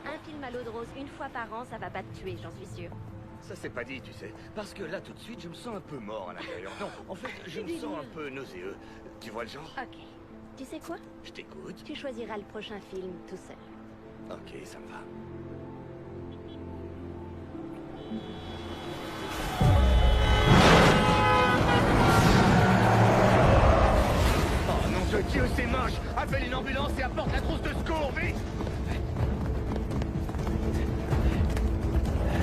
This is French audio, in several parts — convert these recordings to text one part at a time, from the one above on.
Un film à l'eau de rose une fois par an, ça va pas te tuer, j'en suis sûre. Ça c'est pas dit, tu sais. Parce que là, tout de suite, je me sens un peu mort à l'intérieur. Non, en fait, je me sens un peu nauséeux. Tu vois le genre? Ok. Tu sais quoi? Je t'écoute. Tu choisiras le prochain film tout seul. Ok, ça me va. Oh nom de Dieu, c'est moche! Appelle une ambulance et apporte la trousse de secours, vite!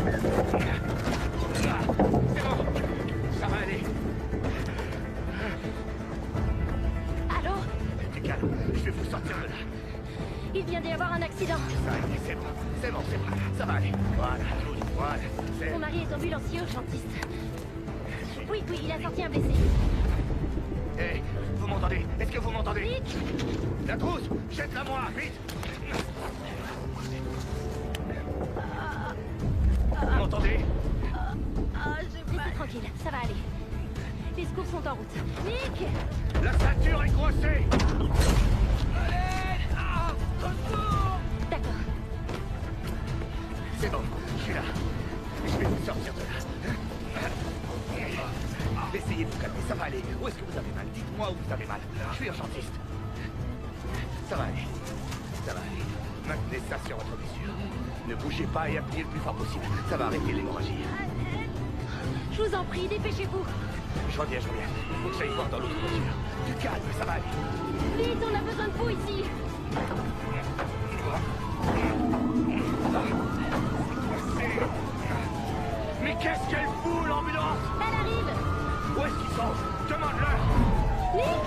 C'est bon, ça va aller. Allô? Du calme, je vais vous sortir de là. Il vient d'y avoir un accident. Ça va aller, c'est bon, ça va aller. Voilà, tout, voilà, c'est... Mon mari est ambulancier urgentiste. Oui, il a sorti un blessé. Hey, vous m'entendez? Est-ce que vous m'entendez? Nick! La trousse, jette-la moi, vite! Vous m'entendez? Restez tranquille, ça va aller. Les secours sont en route. Nick! La ceinture est coincée! D'accord. C'est bon, je suis là. Je vais vous sortir de là. Essayez de vous calmer, ça va aller. Où est-ce que vous avez mal? Dites-moi où vous avez mal. Je suis urgentiste. Ça va aller. Ça va aller. Maintenez ça sur votre blessure. Ne bougez pas et appuyez le plus fort possible. Ça va arrêter l'hémorragie. Je vous en prie, dépêchez-vous. Je reviens. Il faut que j'aille voir dans l'autre voiture. Du calme, ça va aller. Vite, on a besoin de vous ici. Mais qu'est-ce qu'elle fout, l'ambulance? Elle arrive. Où est-ce qu'ils sont? Demande-leur. Nick!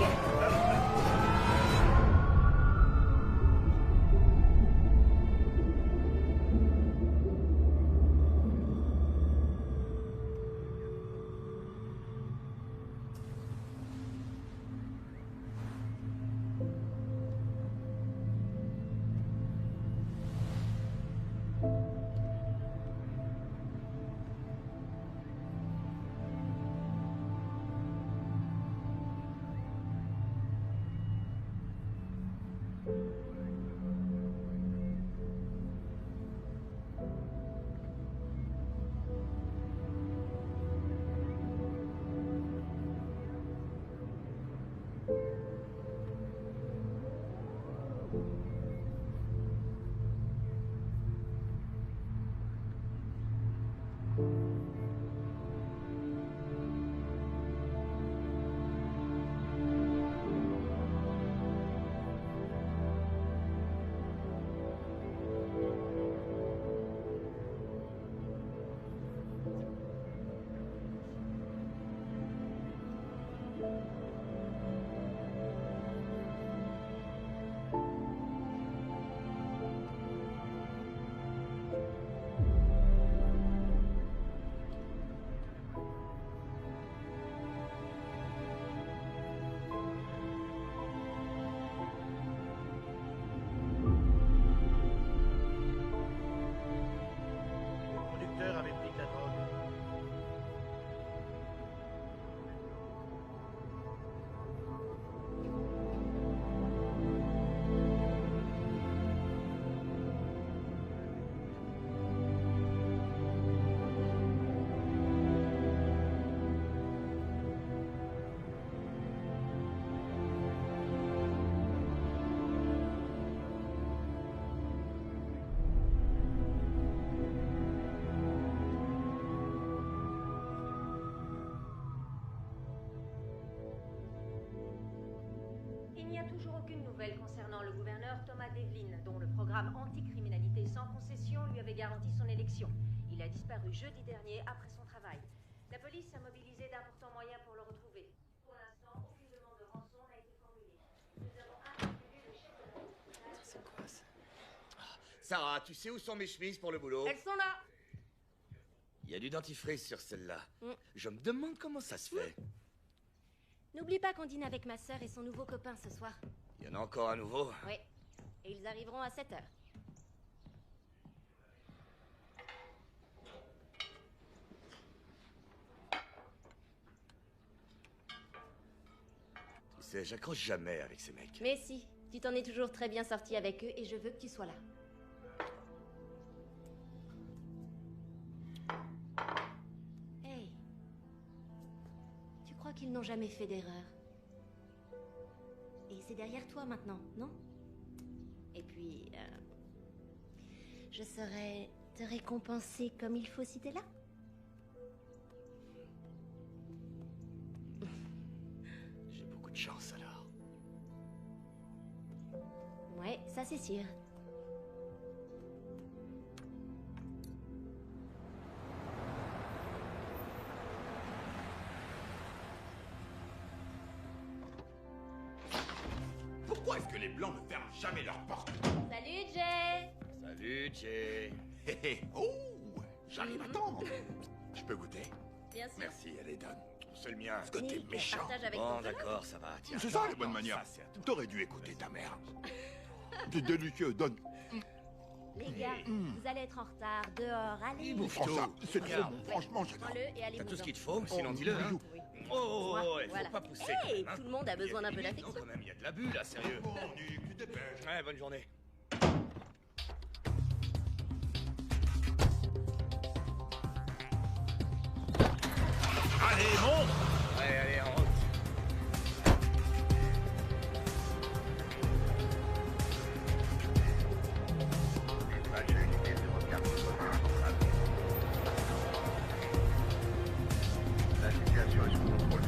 Le conducteur avait pris de la drogue. Il n'y a toujours aucune nouvelle concernant le gouverneur Thomas Devlin, dont le programme anticriminalité sans concession lui avait garanti son élection. Il a disparu jeudi dernier après son travail. La police a mobilisé d'importants moyens pour le retrouver. Pour l'instant, aucune demande de rançon n'a été formulée. Nous avons interviewé le chef de la police. C'est quoi ça? Sarah, tu sais où sont mes chemises pour le boulot? Elles sont là. Il y a du dentifrice sur celle-là. Je me demande comment ça se fait. N'oublie pas qu'on dîne avec ma sœur et son nouveau copain ce soir. Il y en a encore un nouveau? Oui. Et ils arriveront à 7h. Tu sais, j'accroche jamais avec ces mecs. Mais si, tu t'en es toujours très bien sorti avec eux et je veux que tu sois là. crois qu'ils n'ont jamais fait d'erreur. Et c'est derrière toi maintenant, non? Et puis, je saurais te récompenser comme il faut si t'es là. J'ai beaucoup de chance alors. Ouais, ça c'est sûr. Pourquoi est-ce que les Blancs ne ferment jamais leurs portes? Salut Jay! Salut, Jay. Hé hé, oh, j'arrive à temps. Je peux goûter? Bien sûr. Merci, elle est donne. C'est le mien. Parce que t'es Nick, méchant. partage avec Bon, ton d'accord, ça va. Tiens. C'est ça les Non, bonnes non, manières. ça, c'est à toi. T'aurais dû écouter ta mère. C'est délicieux, donne. Les gars, vous allez être en retard. Dehors, allez. bouffe Prends ça, tout. c'est trop Regarde. bon, franchement, j'adore. Prends-le et allez T'as vous tout ce en. qu'il te faut, sinon dis-le. Hein. Oui. Oh, il faut Voilà. pas pousser. Hey, quand même, hein. tout le monde a besoin d'un peu Il y a des limites, d'affection. non, quand même, il y a de l'abus là, sérieux. Bon, Nick, tu dépêches. Ouais, bonne journée. Allez, monte. Ouais, allez, en route. La situation est sous contrôle,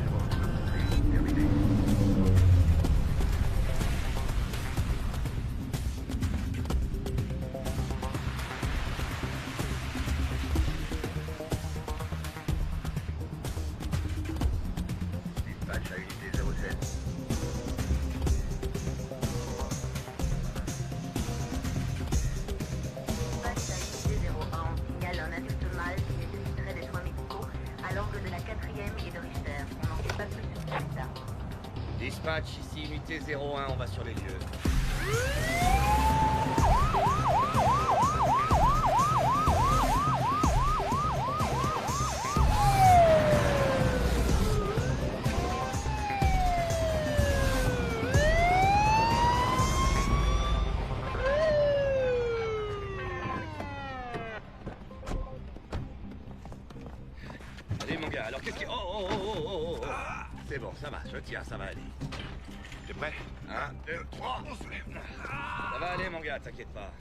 c'est terminé. Dispatch à unité 07. Dispatch à unité 01, on signale un adulte mâle qui nécessiterait des soins médicaux à l'angle de la 4e et de Richter. On n'en sait pas plus sur son état. Dispatch, ici unité 01, on va sur les lieux. Allez mon gars, alors qu'est-ce que... Oh. C'est bon, ça va, je tiens, ça va aller. T'es prêt? 1, 2, 3. On se lève. Ça va aller mon gars, t'inquiète pas.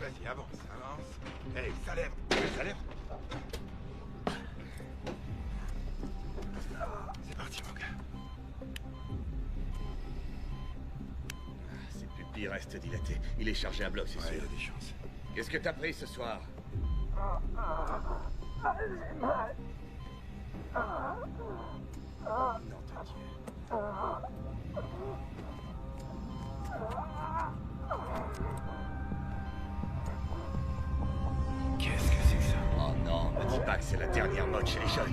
Vas-y, avance, avance. Hey, ça lève, ça lève. C'est parti, mon gars. Ses pupilles restent dilatées. Il est chargé à bloc, c'est Ouais, il y sûr. a des chances. Qu'est-ce que t'as pris ce soir? Non, de Dieu. Qu'est-ce que c'est que ça? Oh non, me dis pas que c'est la dernière mode chez les jeunes.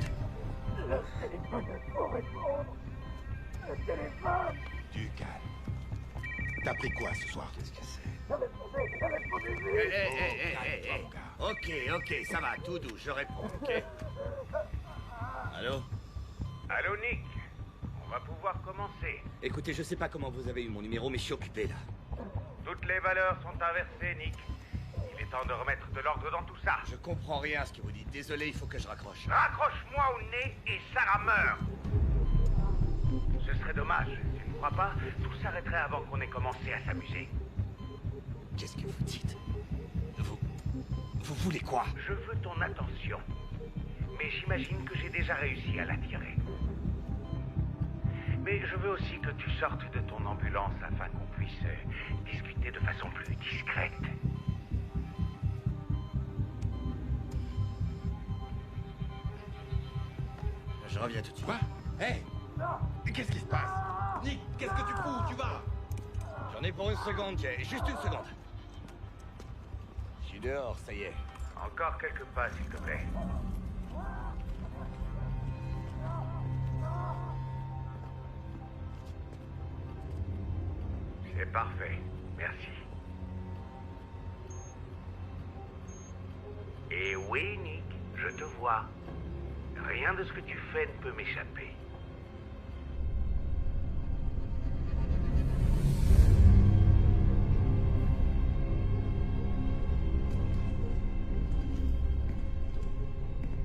Du calme. T'as pris quoi ce soir? Qu'est-ce que c'est? Calme-toi, mon gars. Ok, ça va, tout doux, je réponds, ok? Allô? Allô, Nick. On va pouvoir commencer. Écoutez, je sais pas comment vous avez eu mon numéro, mais je suis occupé là. Toutes les valeurs sont inversées, Nick. Il est temps de remettre de l'ordre dans tout ça. Je comprends rien à ce que vous dites. Désolé, il faut que je raccroche. Raccroche-moi au nez et Sarah meurt. Ce serait dommage. Tu ne crois pas? Tout s'arrêterait avant qu'on ait commencé à s'amuser. Qu'est-ce que vous dites? Vous voulez quoi? Je veux ton attention. Mais j'imagine que j'ai déjà réussi à l'attirer. Mais je veux aussi que tu sortes de ton ambulance afin qu'on puisse discuter de façon plus discrète. Je reviens tout de suite. Quoi? Hey! Qu'est-ce qui se passe? Nick, qu'est-ce que tu fous? Tu vas? J'en ai pour une seconde, Jay. Juste une seconde. Je suis dehors, ça y est. Encore quelques pas, s'il te plaît. C'est parfait. Merci. Et oui, Nick, je te vois. Rien de ce que tu fais ne peut m'échapper.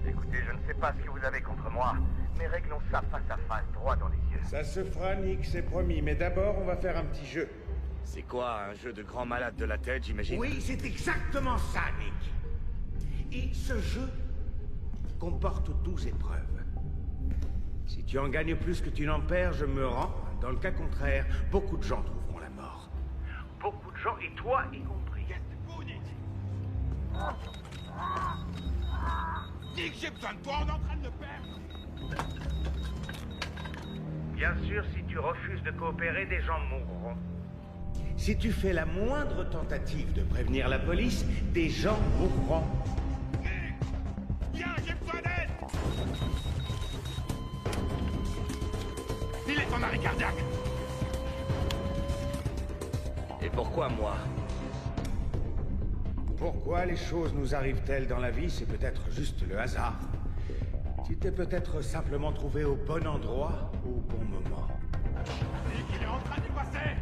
Écoutez. Écoutez, je ne sais pas ce que vous avez contre moi, mais réglons ça face à face, droit dans les yeux. Ça se fera, Nick, c'est promis. Mais d'abord, on va faire un petit jeu. C'est quoi, un jeu de grand malade de la tête, j'imagine? Oui, c'est exactement ça, Nick. Et ce jeu comporte 12 épreuves. Si tu en gagnes plus que tu n'en perds, je me rends. Dans le cas contraire, beaucoup de gens trouveront la mort. Beaucoup de gens, et toi y compris. Nick, j'ai besoin de toi, on est en train de le perdre. Bien sûr, si tu refuses de coopérer, des gens mourront. Si tu fais la moindre tentative de prévenir la police, des gens mourront. Viens, j'ai besoin d'aide. Il est en arrêt cardiaque. Et pourquoi moi? Pourquoi les choses nous arrivent-elles dans la vie? C'est peut-être juste le hasard. Tu t'es peut-être simplement trouvé au bon endroit, au bon moment. Nick, il est en train d'y passer.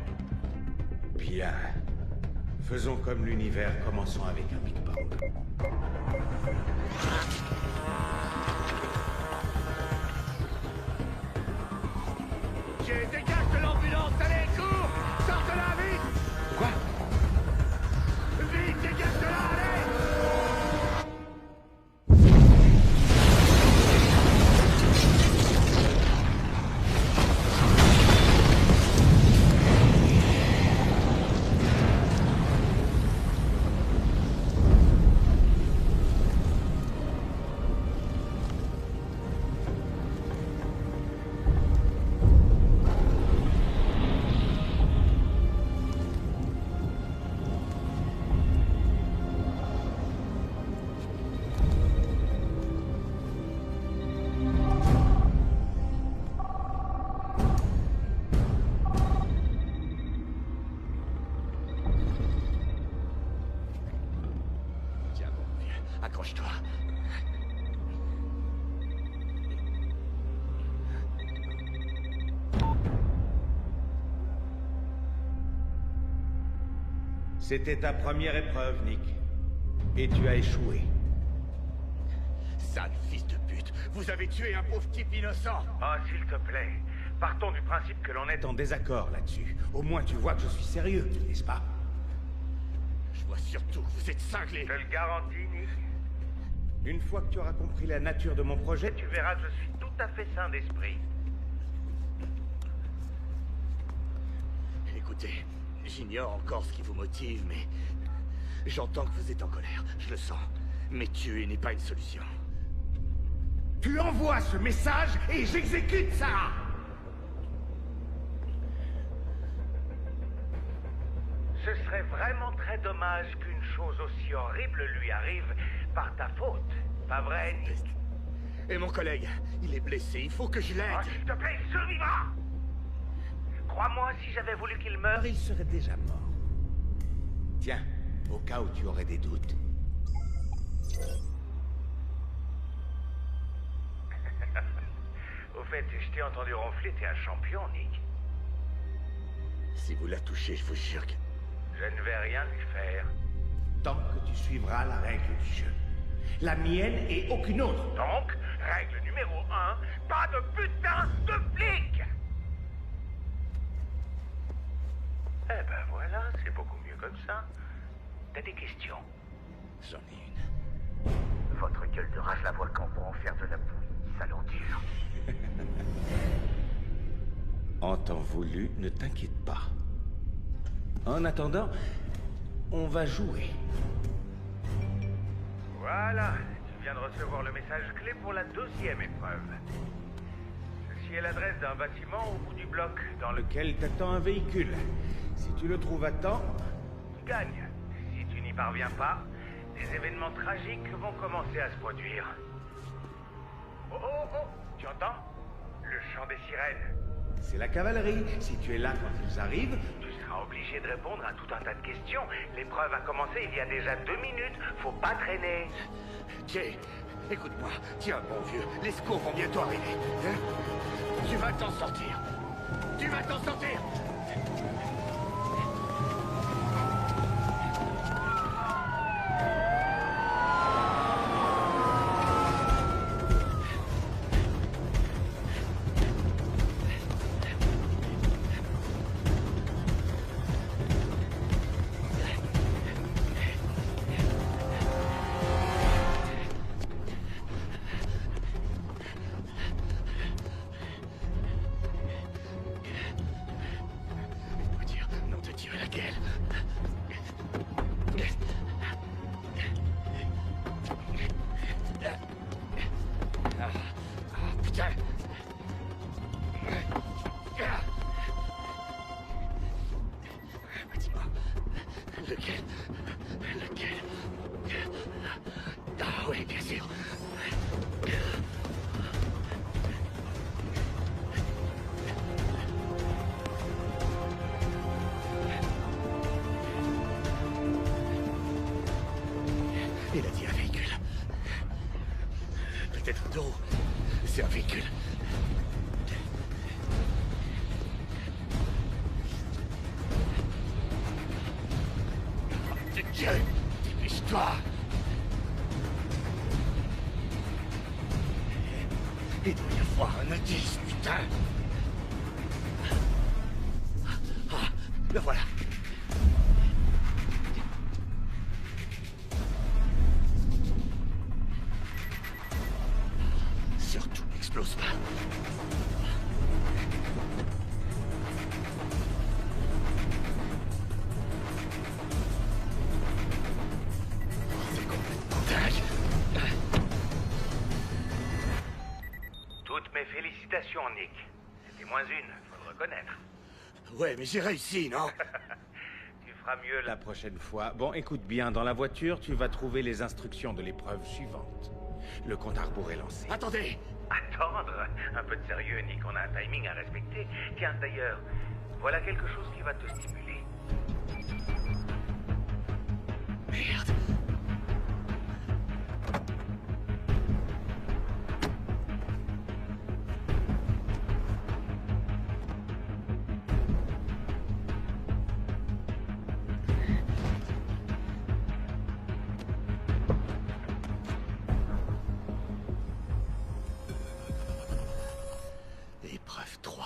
Bien. Faisons comme l'univers, commençons avec un Big Bang. J'ai dégage de l'ambulance, allez, cours! Sors de là, vite! Quoi? Vite, dégage de là, allez! Tiens, bon vieux, accroche-toi. C'était ta première épreuve, Nick. Et tu as échoué. Sale fils de pute, vous avez tué un pauvre type innocent. Oh, s'il te plaît, partons du principe que l'on est T'es en désaccord là-dessus. Au moins, tu vois que je suis sérieux, n'est-ce pas? Je vois surtout que vous êtes cinglé. Je le garantis, Nick. Une fois que tu auras compris la nature de mon projet, Tu verras que je suis tout à fait sain d'esprit. Écoutez, j'ignore encore ce qui vous motive, mais... J'entends que vous êtes en colère, je le sens. Mais tuer n'est pas une solution. Tu envoies ce message et j'exécute ça. Ce serait vraiment très dommage qu'une chose aussi horrible lui arrive par ta faute. Pas vrai, Nick? Et mon collègue, il est blessé, il faut que je Oh, l'aide. s'il te plaît, il survivra! Crois-moi, si j'avais voulu qu'il meure, alors il serait déjà mort. Tiens, au cas où tu aurais des doutes. Au fait, je t'ai entendu ronfler, t'es un champion, Nick. Si vous la touchez, je vous jure que... Je ne vais rien lui faire. Tant que tu suivras la règle du jeu. La mienne et aucune autre. Donc, règle numéro 1, pas de putain de flic! Eh ben voilà, c'est beaucoup mieux comme ça. T'as des questions? J'en ai une. Votre gueule de rage la volcan pour en faire de la bouillie, ça l'endure. En temps voulu, ne t'inquiète pas. En attendant, on va jouer. Voilà, tu viens de recevoir le message clé pour la 2e épreuve. Ceci est l'adresse d'un bâtiment au bout du bloc dans Lequel t'attend un véhicule. Si tu le trouves à temps, tu gagnes. Si tu n'y parviens pas, des événements tragiques vont commencer à se produire. Oh oh oh, tu entends? Le chant des sirènes. c'est la cavalerie. Si tu es là quand ils arrivent, Tu seras obligé de répondre à tout un tas de questions. L'épreuve a commencé il y a déjà 2 minutes. Faut pas traîner. Jay, écoute-moi. Tiens, bon vieux, les secours vont bientôt arriver. Hein? Tu vas t'en sortir. Tu vas t'en sortir. Il a dit un véhicule. Peut-être deux roues. C'est un véhicule. Dieu, dépêche-toi. Il doit y avoir un indice, putain. Ah, le voilà. Surtout n'explose pas. C'est complètement dingue. Toutes mes félicitations, Nick. C'était moins une, faut le reconnaître. Ouais, mais j'ai réussi, non? Tu feras mieux La prochaine fois. Bon, écoute bien, dans la voiture, tu vas trouver les instructions de l'épreuve suivante. Le compte à rebours est lancé. Attendez! Attendre. Un peu de sérieux, Nick, on a un timing à respecter. Tiens, d'ailleurs, voilà quelque chose qui va te stimuler. Merde. Épreuve 3.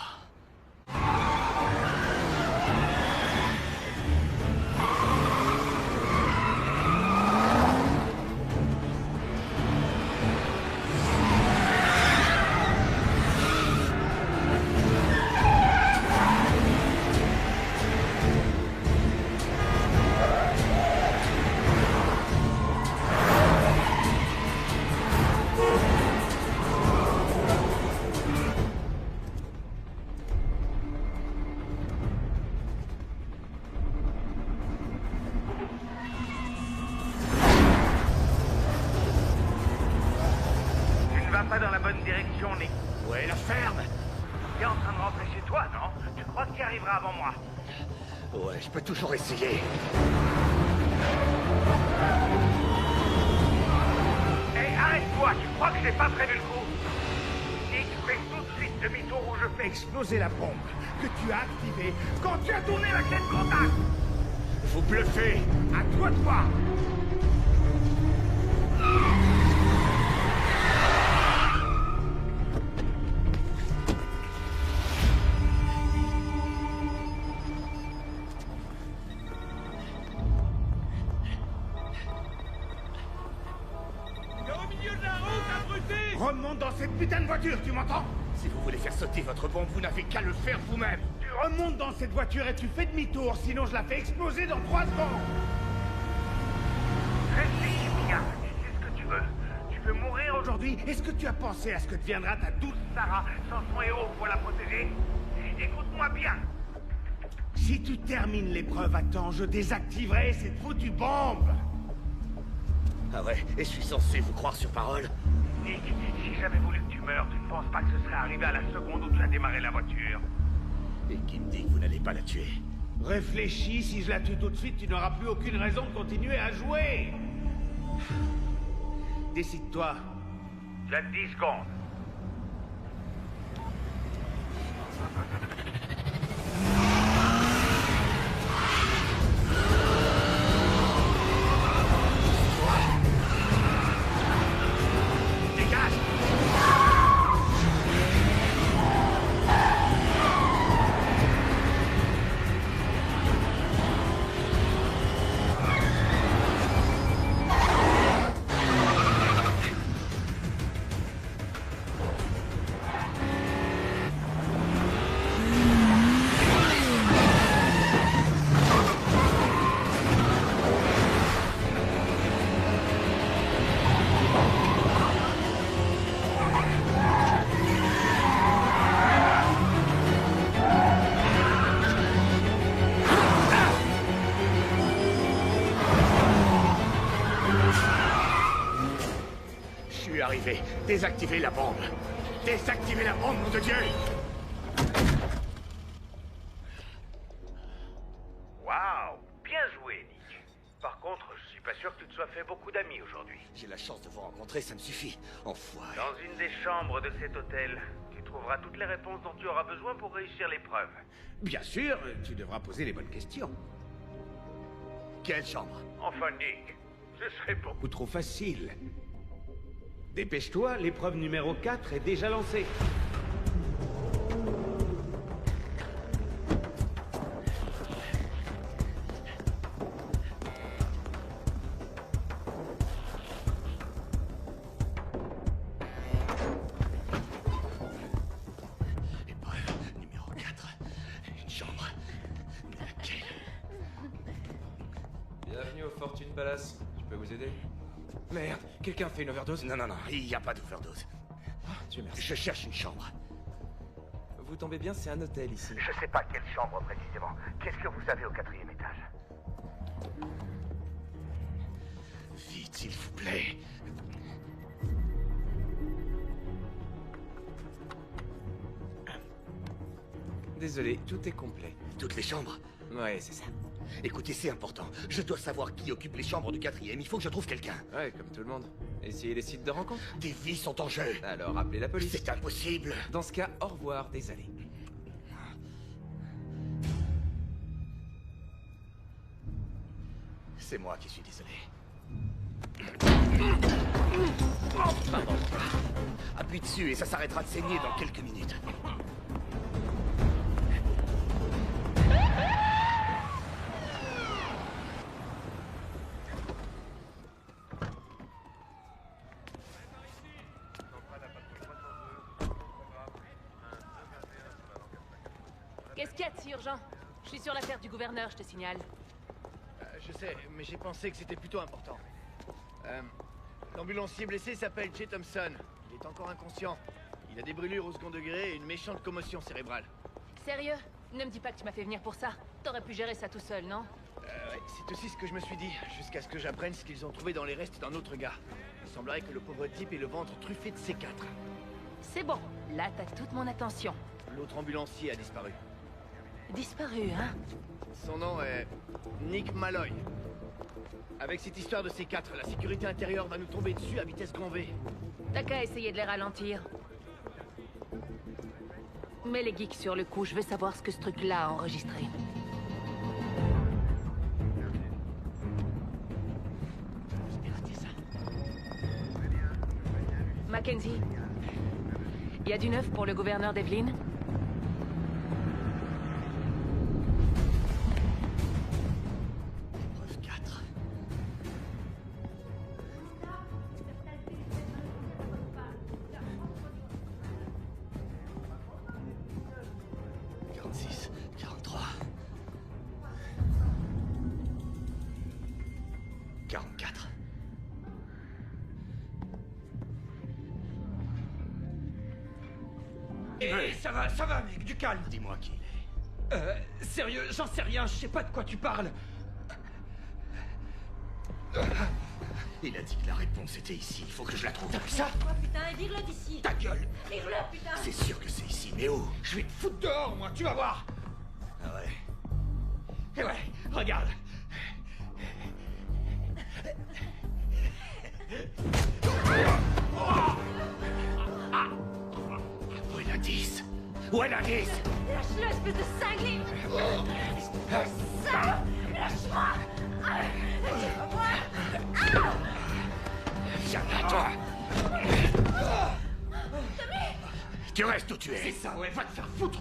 Tu ne vas pas dans la bonne direction, Nick. Ouais, la ferme! Tu es en train de rentrer chez toi, non? Tu crois que tu y arriveras avant moi? Ouais, je peux toujours essayer. Hé, arrête-toi! Tu crois que j'ai pas prévu le coup? Nick, fais tout de suite demi-tour où je fais. Exploser la bombe que tu as activée quand tu as tourné La clé de contact! Vous bluffez! à toi de voir. Remonte dans cette putain de voiture, tu m'entends? Si vous voulez faire sauter votre bombe, vous n'avez qu'à le faire vous-même. Tu remontes dans cette voiture et tu fais demi-tour, sinon je la fais exploser dans 3 secondes. Réfléchis bien. C'est ce que tu veux. Tu veux mourir aujourd'hui? Est-ce que tu as pensé à ce que deviendra ta douce Sarah, sans son héros pour la protéger? Écoute-moi bien. Si tu termines l'épreuve à temps, je désactiverai cette foutue bombe. Ah ouais, et je suis censé vous croire sur parole? Nick, si j'avais voulu que tu meurs, tu ne penses pas que ce serait arrivé à la seconde où tu as démarré la voiture? Et qui me dit que vous n'allez pas la tuer? Réfléchis, si je la tue tout de suite, tu n'auras plus aucune raison de continuer à jouer. Décide-toi. Tu as 10 secondes. Dégage! Je suis arrivé. Désactivez la bombe. Désactivez la bombe, nom de Dieu! Waouh, bien joué, Nick. Par contre, je suis pas sûr que tu te sois fait beaucoup d'amis aujourd'hui. J'ai la chance de vous rencontrer, ça me suffit. Enfoiré. Dans une des chambres de cet hôtel, tu trouveras toutes les réponses dont tu auras besoin pour réussir l'épreuve. Bien sûr, tu devras poser les bonnes questions. Quelle chambre? Enfin, Nick, ce serait beaucoup. Ou trop facile. Dépêche-toi, l'épreuve numéro 4 est déjà lancée. Épreuve numéro 4. Une chambre. Laquelle? Bienvenue au Fortune Palace. Je peux vous aider? Merde, quelqu'un fait une overdose? Non, il n'y a pas d'overdose. Dieu merci. Je cherche une chambre. Vous tombez bien, c'est un hôtel ici. Je sais pas quelle chambre précisément. Qu'est-ce que vous avez au 4e étage? Vite, s'il vous plaît. Désolé, tout est complet. Toutes les chambres? Ouais, c'est ça. Écoutez, c'est important. Je dois savoir qui occupe les chambres du 4e. Il faut que je trouve quelqu'un. Ouais, comme tout le monde. Essayez les sites de rencontre. Des vies sont en jeu. Alors appelez la police. C'est impossible. Dans ce cas, au revoir, désolé. C'est moi qui suis désolé. Appuie dessus et ça s'arrêtera de saigner dans quelques minutes. Qu'est-ce qu'il y a de si urgent? Je suis sur l'affaire du gouverneur, je te signale. Je sais, mais j'ai pensé que c'était plutôt important. L'ambulancier blessé s'appelle Jay Thompson. Il est encore inconscient. Il a des brûlures au second degré et une méchante commotion cérébrale. Sérieux? Ne me dis pas que tu m'as fait venir pour ça. T'aurais pu gérer ça tout seul, non? Ouais, c'est aussi ce que je me suis dit, jusqu'à ce que j'apprenne ce qu'ils ont trouvé dans les restes d'un autre gars. Il semblerait que le pauvre type ait le ventre truffé de C4. C'est bon, là t'as toute mon attention. L'autre ambulancier a disparu. Disparu, hein? Son nom est Nick Malloy. Avec cette histoire de C4, la sécurité intérieure va nous tomber dessus à vitesse grand V. T'as qu'à essayer de les ralentir. Mets les geeks sur le coup, je veux savoir ce que ce truc-là a enregistré. Mackenzie, y a du neuf pour le gouverneur d'Evelyn? Épreuve 4. ...46, 43... 44... Ça va, mec, du calme. Dis-moi qui il est. Sérieux, j'en sais rien, je sais pas de quoi tu parles. Il a dit que la réponse était ici, il faut que je la trouve. T'as vu ça? Quoi, putain, et vire-le d'ici! Ta gueule! Vire-le, putain! C'est sûr que c'est ici, mais où? Je vais te foutre dehors, moi, tu vas voir. Ah ouais? Et ouais, regarde. Où est l'indice? Où est l'indice? Lâche-le, espèce de cinglé! Salope! Lâche-moi! Lâche-moi! Viens là, toi! Tu restes où tu es? C'est ça, ouais, va te faire foutre.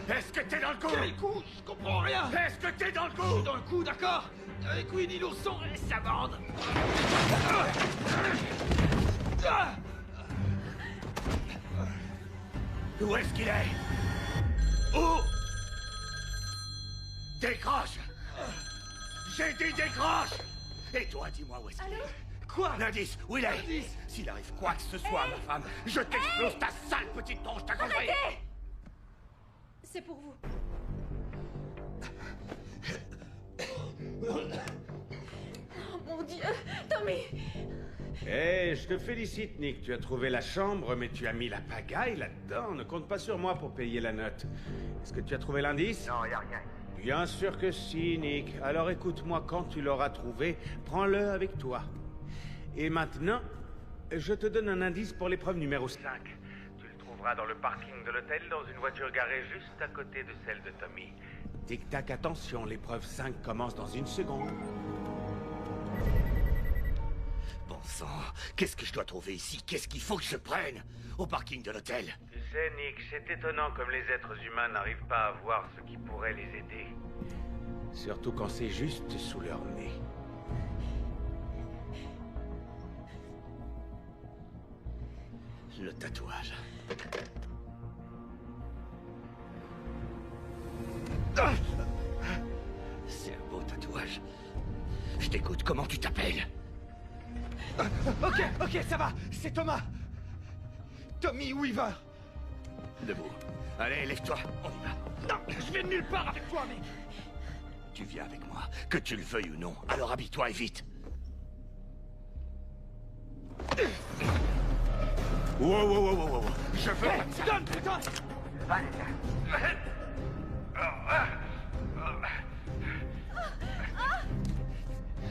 Est-ce que t'es dans le coup? Quel coup? Je comprends rien. Est-ce que t'es dans le Je suis coup? dans le coup, d'accord? Avec Winnie l'ourson et sa bande. Où est-ce qu'il est? Où? Décroche! J'ai dit décroche! Et toi, dis-moi où est-ce qu'il est? Quoi? L'indice, où il est? L'indice? S'il arrive quoi que ce soit, ma femme, je t'explose ta sale petite tronche, t'as compris? C'est pour vous. Oh mon Dieu! Tommy! Eh, je te félicite, Nick. Tu as trouvé la chambre, mais tu as mis la pagaille là-dedans. Ne compte pas sur moi pour payer la note. Est-ce que tu as trouvé l'indice? Non, y a rien. Bien sûr que si, Nick. Alors écoute-moi, quand tu l'auras trouvé, prends-le avec toi. Et maintenant, je te donne un indice pour l'épreuve numéro 5. Tu le trouveras dans le parking de l'hôtel, dans une voiture garée juste à côté de celle de Tommy. Tic-tac, attention, l'épreuve 5 commence dans 1 seconde. Bon sang, qu'est-ce que je dois trouver ici? Qu'est-ce qu'il faut que je prenne? Au parking de l'hôtel? Tu sais, Nick, c'est étonnant comme les êtres humains n'arrivent pas à voir ce qui pourrait les aider. Surtout quand c'est juste sous leur nez. Le tatouage. Ah! C'est un beau tatouage. Je t'écoute, comment tu t'appelles? Ok, ça va, c'est Thomas. Tommy Weaver. Debout. Allez, lève-toi, on y va. Non, je viens de nulle part avec toi, mec. Tu viens avec moi, que tu le veuilles ou non. Alors habille-toi et vite. Wow. Je veux... Hey, donne.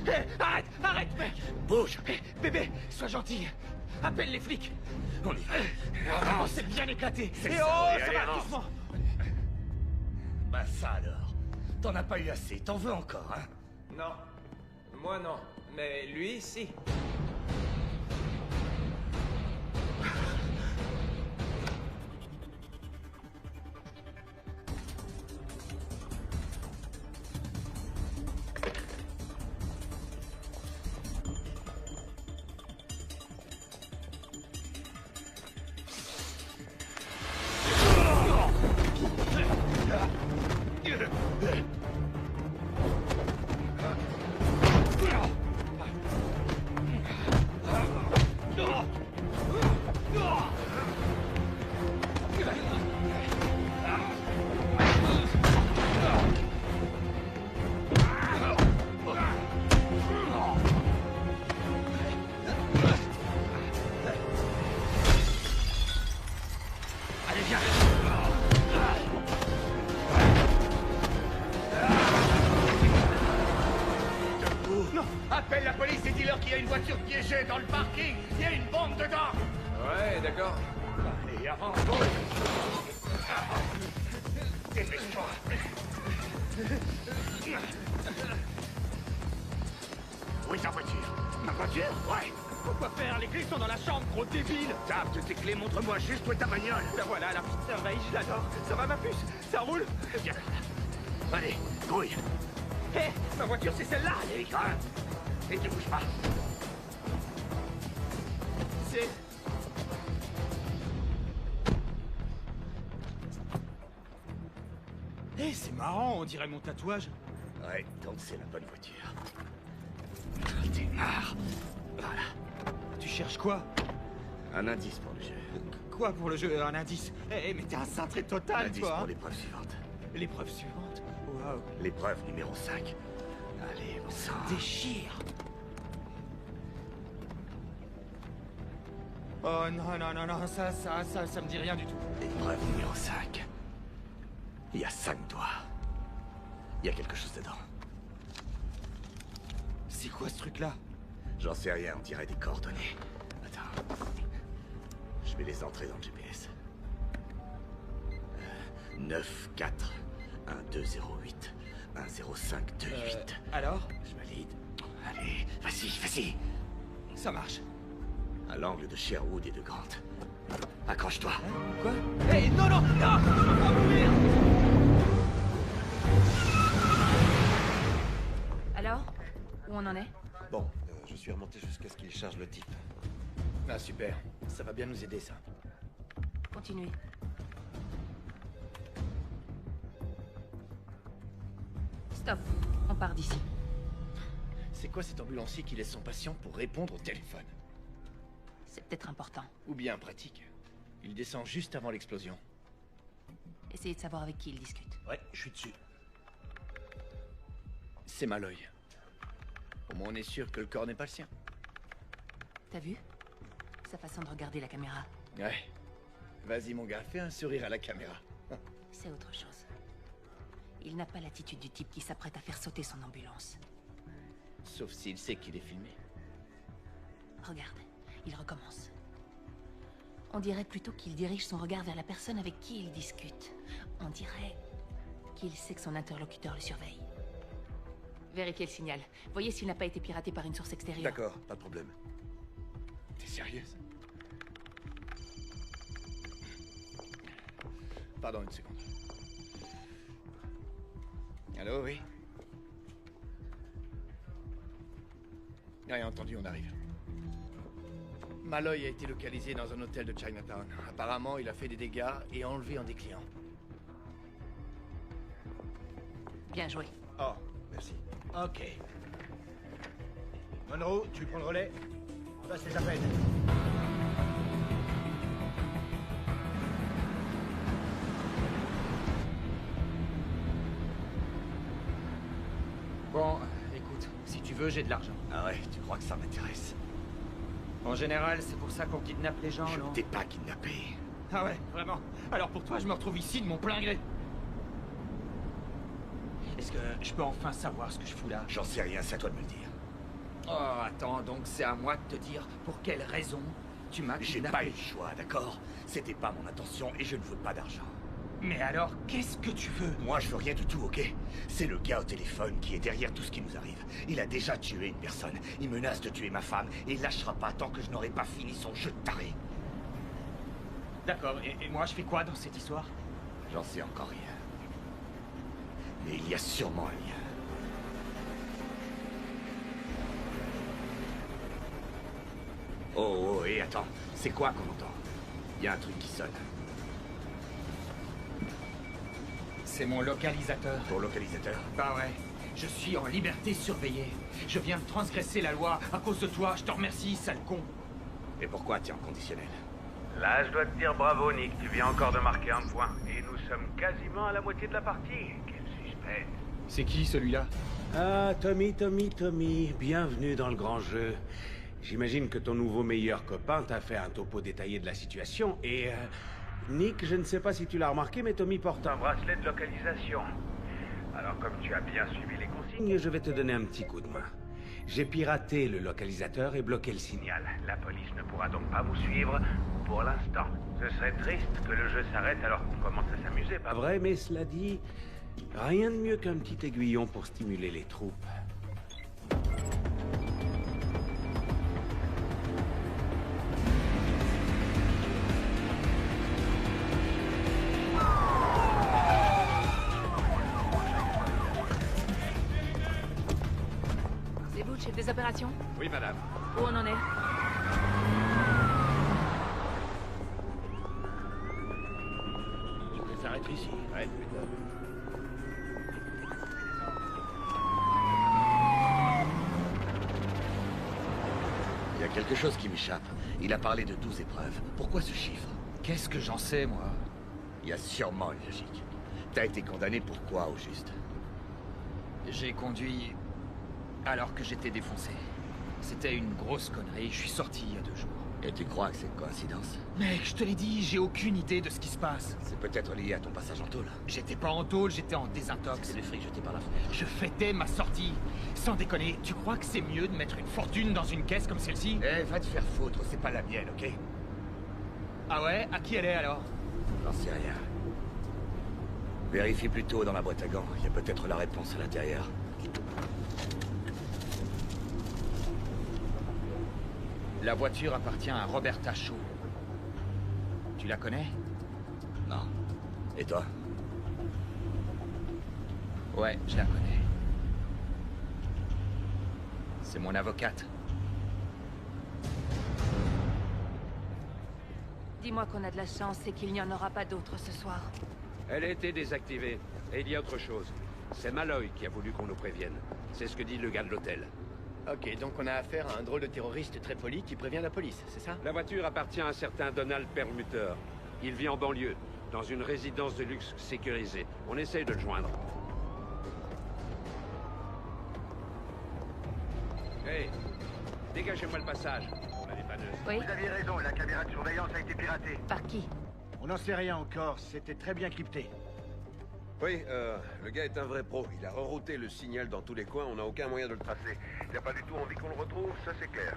Hey, arrête, mec. Bouge. Hey, bébé, sois gentil. Appelle les flics. On y va. Oh, c'est bien éclaté. C'est Et ça, oh, et ça allez, va, avance. doucement. Bah ça alors. T'en as pas eu assez, t'en veux encore, hein? Non. Moi, non. Mais lui, si. Appelle la police et dis-leur qu'il y a une voiture piégée dans le parking. Il y a une bombe dedans. Ouais, d'accord. Allez, avance. Dépêche-toi. Où est ta voiture? Ma voiture? Ouais. Pourquoi faire? Les clés sont dans la chambre, gros débile. Tape tes clés, montre-moi juste où est ta bagnole. La voilà, la petite merveille, je l'adore. Ça va, ma puce? Ça roule? Viens. Allez, grouille. Hé, ma voiture, c'est celle-là. Allez, grimpe. Et tu bouges pas. C'est... Hé, c'est marrant, on dirait mon tatouage. Ouais, donc c'est la bonne voiture. Démarre. Voilà. Tu cherches quoi? Un indice pour le jeu. Quoi pour le jeu? Un indice? Eh, mais t'es un cintré total, Indice toi. pour l'épreuve suivante. L'épreuve suivante? Waouh. L'épreuve numéro 5. Allez, bon sang. Déchire. Oh non, ça me dit rien du tout. Épreuve numéro 5. Il y a 5 doigts. Il y a quelque chose dedans. C'est quoi ce truc-là? J'en sais rien, on dirait des coordonnées. Attends. Je vais les entrer dans le GPS. 9, 4, 1, 2, 0, 8, 1, 0, 5, 2, 8. Alors? Je valide. Allez, vas-y. Ça marche. À l'angle de Sherwood et de Grant. Accroche-toi. Quoi? Hey, non, on va mourir! Alors? Où on en est? Bon, je suis remonté jusqu'à ce qu'il charge le type. Ah super, ça va bien nous aider ça. Continuez. Stop. On part d'ici. C'est quoi cet ambulancier qui laisse son patient pour répondre au téléphone? C'est peut-être important. Ou bien pratique. Il descend juste avant l'explosion. Essayez de savoir avec qui il discute. Ouais, je suis dessus. C'est Malloy. Au moins on est sûr que le corps n'est pas le sien. T'as vu? Sa façon de regarder la caméra. Ouais. Vas-y mon gars, fais un sourire à la caméra. C'est autre chose. Il n'a pas l'attitude du type qui s'apprête à faire sauter son ambulance. Sauf s'il sait qu'il est filmé. Regarde, il recommence. On dirait plutôt qu'il dirige son regard vers la personne avec qui il discute. On dirait qu'il sait que son interlocuteur le surveille. Vérifiez le signal. Voyez s'il n'a pas été piraté par une source extérieure. D'accord, pas de problème. T'es sérieuse? Pardon, une seconde. Allô, oui? Rien entendu, on arrive. Malloy a été localisé dans un hôtel de Chinatown. Apparemment, il a fait des dégâts et enlevé un des clients. Bien joué. Oh, merci. Ok. Monroe, tu prends le relais? Passe les appels. Bon, écoute, si tu veux, j'ai de l'argent. Ah ouais, tu crois que ça m'intéresse? En général, c'est pour ça qu'on kidnappe les gens, Je non? t'ai pas kidnappé. Ah ouais, vraiment? Alors pour toi, je me retrouve ici de mon plein gré. Est-ce que je peux enfin savoir ce que je fous là? J'en sais rien, c'est à toi de me le dire. Oh, attends, donc c'est à moi de te dire pour quelle raison tu m'as J'ai kidnappé. pas eu le choix, d'accord? C'était pas mon intention et je ne veux pas d'argent. Mais alors, qu'est-ce que tu veux? Moi, je veux rien du tout, ok? C'est le gars au téléphone qui est derrière tout ce qui nous arrive. Il a déjà tué une personne. Il menace de tuer ma femme et il lâchera pas tant que je n'aurai pas fini son jeu de taré. D'accord, et moi, je fais quoi dans cette histoire? J'en sais encore rien. Mais il y a sûrement un lien. Oh, et attends. C'est quoi qu'on entend? Il y a un truc qui sonne. C'est mon localisateur. Ton localisateur? Bah ouais. Je suis en liberté surveillée. Je viens de transgresser la loi. À cause de toi, je te remercie, sale con. Et pourquoi t'es en conditionnel? Là, je dois te dire bravo, Nick. Tu viens encore de marquer un point. Et nous sommes quasiment à la moitié de la partie. Quel suspense. C'est qui, celui-là? Ah, Tommy. Bienvenue dans le grand jeu. J'imagine que ton nouveau meilleur copain t'a fait un topo détaillé de la situation et... Nick, je ne sais pas si tu l'as remarqué, mais Tommy porte Un bracelet de localisation. Alors, comme tu as bien suivi les consignes... Je vais te donner un petit coup de main. J'ai piraté le localisateur et bloqué le signal. La police ne pourra donc pas vous suivre pour l'instant. Ce serait triste que le jeu s'arrête alors qu'on commence à s'amuser, pas Pas vrai, mais cela dit, rien de mieux qu'un petit aiguillon pour stimuler les troupes. C'est vous, le chef des opérations? Oui, madame. Où on en est? Je préfère être ici. Ouais, putain. Il y a quelque chose qui m'échappe. Il a parlé de 12 épreuves. Pourquoi ce chiffre? Qu'est-ce que j'en sais, moi? Il y a sûrement une logique. T'as été condamné pour quoi, au juste? J'ai conduit alors que j'étais défoncé. C'était une grosse connerie. Je suis sorti il y a 2 jours. Et tu crois que c'est une coïncidence? Mec, je te l'ai dit, j'ai aucune idée de ce qui se passe. C'est peut-être lié à ton passage en tôle. J'étais pas en tôle, j'étais en désintox. C'est le fric jeté par la fenêtre. Je fêtais ma sortie. Sans déconner, tu crois que c'est mieux de mettre une fortune dans une caisse comme celle-ci? Eh, va te faire foutre, c'est pas la mienne, ok? Ah ouais? À qui elle est alors? J'en sais rien. Vérifie plutôt dans la boîte à gants. Il y a peut-être la réponse à l'intérieur. La voiture appartient à Roberta Shaw. Tu la connais? Non. Et toi? Ouais, je la connais. C'est mon avocate. Dis-moi qu'on a de la chance et qu'il n'y en aura pas d'autres ce soir. Elle a été désactivée. Et il y a autre chose. C'est Malloy qui a voulu qu'on nous prévienne. C'est ce que dit le gars de l'hôtel. Ok, donc on a affaire à un drôle de terroriste très poli qui prévient la police, c'est ça? La voiture appartient à un certain Donald Perlmutter. Il vit en banlieue, dans une résidence de luxe sécurisée. On essaye de le joindre. Hey, dégagez-moi le passage. La dépanneuse. Oui? Vous aviez raison, la caméra de surveillance a été piratée. Par qui? On n'en sait rien encore, c'était très bien crypté. Oui, le gars est un vrai pro. Il a rerouté le signal dans tous les coins, on n'a aucun moyen de le tracer. Il n'a pas du tout envie qu'on le retrouve, ça c'est clair.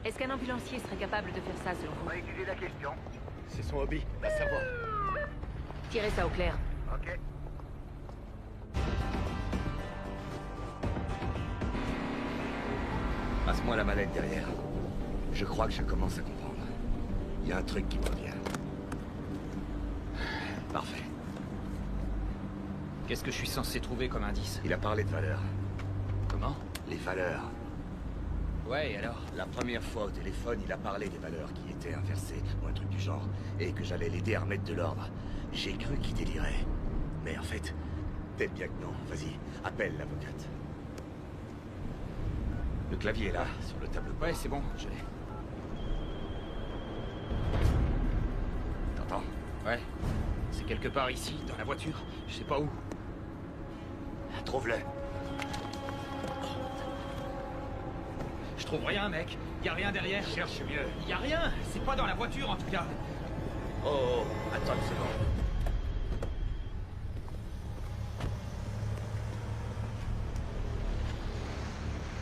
Est-ce qu'un ambulancier serait capable de faire ça, selon vous? On va étudier la question. C'est son hobby, va savoir. Tirez ça au clair. Ok. Passe-moi la mallette derrière. Je crois que je commence à comprendre. Il y a un truc qui me revient. Parfait. Qu'est-ce que je suis censé trouver comme indice? Il a parlé de valeurs. Comment? Les valeurs. Ouais, et alors? La première fois au téléphone, il a parlé des valeurs qui étaient inversées, ou un truc du genre, et que j'allais l'aider à remettre de l'ordre. J'ai cru qu'il délirait. Mais en fait, peut-être bien que non. Vas-y, appelle l'avocate. Le clavier est là, sur le tableau. Ouais, c'est bon, je l'ai. T'entends? Ouais. C'est quelque part ici, dans la voiture. Je sais pas où. Trouve-le. Je trouve rien, mec. Y a rien derrière. Cherche mieux. Y a rien. C'est pas dans la voiture, en tout cas. Oh, attends une seconde.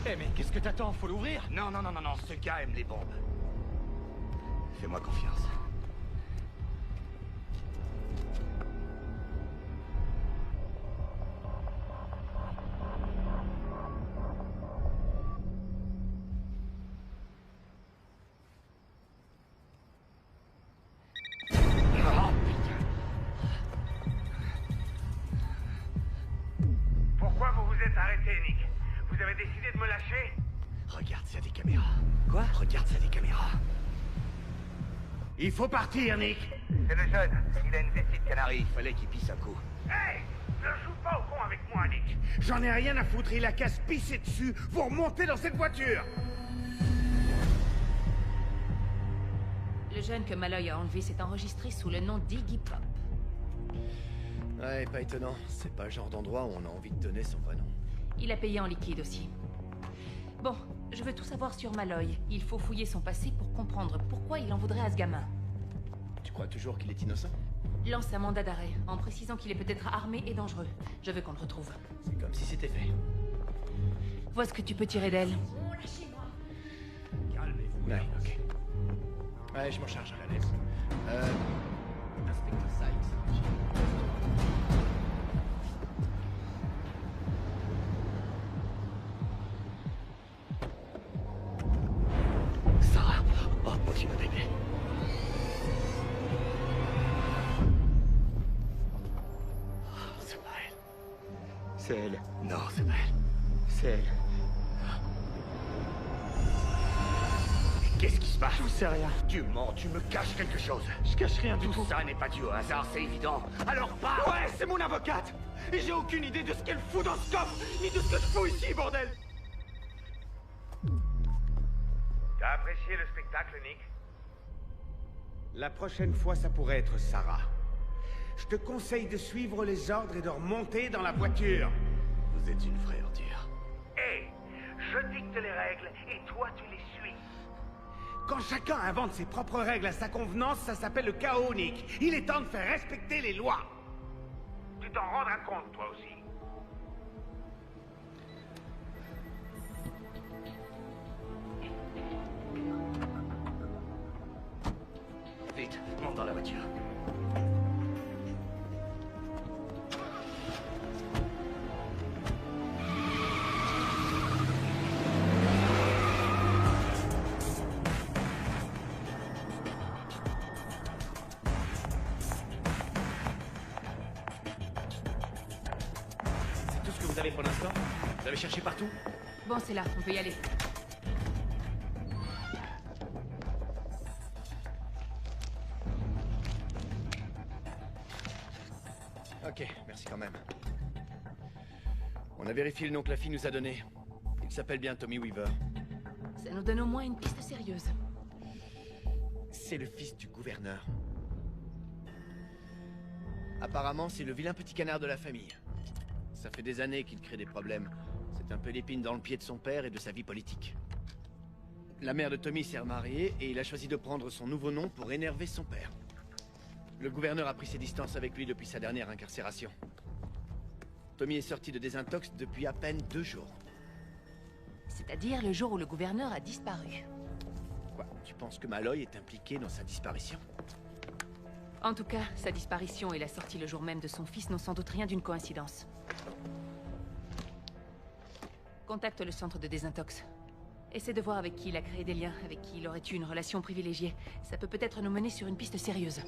Eh, mais qu'est-ce que t'attends? Faut l'ouvrir? Non, ce gars aime les bombes. Fais-moi confiance. Pourquoi vous vous êtes arrêté, Nick? Vous avez décidé de me lâcher? Regarde, s'il y a des caméras. Quoi? Regarde, s'il y a des caméras. Il faut partir, Nick. C'est le jeune. Il a une vessie de canari. Il fallait qu'il pisse un coup. Hey! Ne joue pas au con avec moi, Nick. J'en ai rien à foutre, il a qu'à se pisser dessus. Vous remontez dans cette voiture. Le jeune que Malloy a enlevé s'est enregistré sous le nom d'Iggy Pop. Ouais, pas étonnant. C'est pas le genre d'endroit où on a envie de donner son vrai nom. Il a payé en liquide aussi. Bon, je veux tout savoir sur Malloy. Il faut fouiller son passé pour comprendre pourquoi il en voudrait à ce gamin. Tu crois toujours qu'il est innocent? Lance un mandat d'arrêt, en précisant qu'il est peut-être armé et dangereux. Je veux qu'on le retrouve. C'est comme si c'était fait. Vois ce que tu peux tirer d'elle. Calmez-vous. Ouais, ok. Ouais, je m'en charge à la laisse. Inspecteur Sykes. Sarah. Oh, mon Dieu, bébé. Oh, c'est pas elle. C'est elle. Non, c'est pas elle. C'est elle. Qu'est-ce qui se passe? Je sais rien. Tu mens, tu me caches quelque chose. Je cache rien du Tout tout. ça n'est pas dû au hasard, c'est évident. Alors parle! Ouais, c'est mon avocate. Et j'ai aucune idée de ce qu'elle fout dans ce coffre, ni de ce que je fous ici, bordel. T'as apprécié le spectacle, Nick? La prochaine fois, ça pourrait être Sarah. Je te conseille de suivre les ordres et de remonter dans la voiture. Vous êtes une vraie ordure. Hé! Je dicte les règles et toi tu les suis. Quand chacun invente ses propres règles à sa convenance, ça s'appelle le chaos, Nick. Il est temps de faire respecter les lois. Tu t'en rendras compte, toi aussi. Vite, monte dans la voiture. C'est tout ce que vous avez pour l'instant? Vous avez cherché partout? Bon, c'est là, on peut y aller. Ok, merci quand même. On a vérifié le nom que la fille nous a donné. Il s'appelle bien Tommy Weaver. Ça nous donne au moins une piste sérieuse. C'est le fils du gouverneur. Apparemment, c'est le vilain petit canard de la famille. Ça fait des années qu'il crée des problèmes. C'est un peu l'épine dans le pied de son père et de sa vie politique. La mère de Tommy s'est remariée et il a choisi de prendre son nouveau nom pour énerver son père. Le gouverneur a pris ses distances avec lui depuis sa dernière incarcération. Tommy est sorti de désintox depuis à peine 2 jours. C'est-à-dire le jour où le gouverneur a disparu. Quoi, tu penses que Malloy est impliqué dans sa disparition? En tout cas, sa disparition et la sortie le jour même de son fils n'ont sans doute rien d'une coïncidence. Contacte le centre de désintox. Essaie de voir avec qui il a créé des liens, avec qui il aurait eu une relation privilégiée. Ça peut peut-être nous mener sur une piste sérieuse.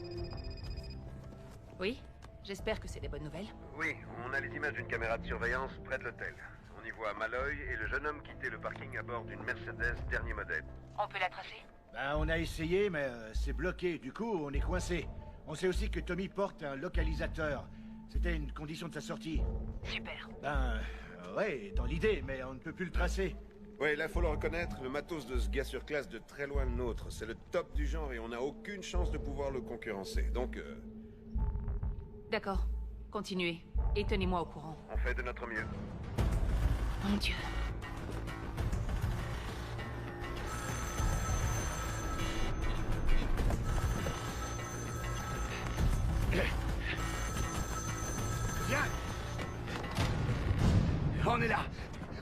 Oui? J'espère que c'est des bonnes nouvelles. Oui, on a les images d'une caméra de surveillance près de l'hôtel. On y voit Malloy et le jeune homme quitter le parking à bord d'une Mercedes dernier modèle. On peut la tracer? Ben, on a essayé, mais c'est bloqué. Du coup, on est coincé. On sait aussi que Tommy porte un localisateur. C'était une condition de sa sortie. Super. Ben, ouais, dans l'idée, mais on ne peut plus le tracer. Ouais, là, faut le reconnaître, le matos de ce gars sur classe de très loin le nôtre. C'est le top du genre et on n'a aucune chance de pouvoir le concurrencer. Donc, D'accord. Continuez. Et tenez-moi au courant. on fait de notre mieux. Mon Dieu. Viens! On est là!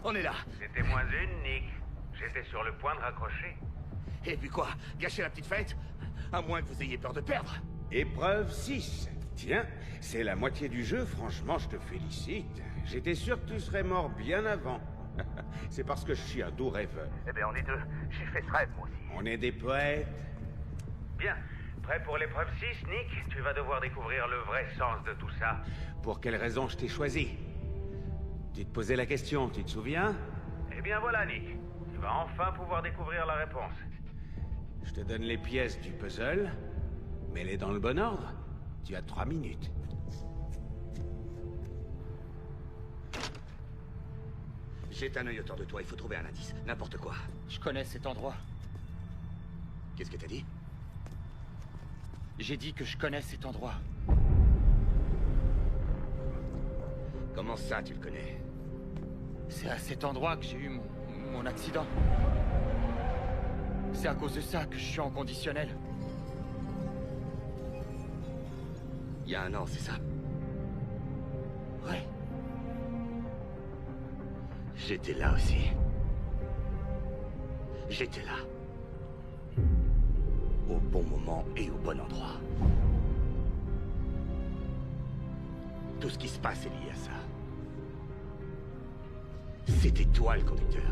On est là! C'était moins une, Nick. J'étais sur le point de raccrocher. Et puis quoi? Gâcher la petite fête? À moins que vous ayez peur de perdre. Épreuve 6. Tiens, c'est la moitié du jeu, franchement, je te félicite. J'étais sûr que tu serais mort bien avant. C'est parce que je suis un doux rêveur. Eh bien, on est deux. J'ai fait ce rêve, moi aussi. On est des poètes. Bien. Prêt pour l'épreuve 6, Nick? Tu vas devoir découvrir le vrai sens de tout ça. Pour quelle raison je t'ai choisi? Tu te posais la question, tu te souviens? Eh bien, voilà, Nick. Tu vas enfin pouvoir découvrir la réponse. Je te donne les pièces du puzzle. Mets-les dans le bon ordre. Tu as 3 minutes. Jette un œil autour de toi, il faut trouver un indice. N'importe quoi. Je connais cet endroit. Qu'est-ce que t'as dit? J'ai dit que je connais cet endroit. Comment ça, tu le connais? C'est à cet endroit que j'ai eu mon accident. C'est à cause de ça que je suis en conditionnel. Il y a 1 an, c'est ça? Ouais. J'étais là aussi. J'étais là. Au bon moment et au bon endroit. Tout ce qui se passe est lié à ça. C'était toi le conducteur.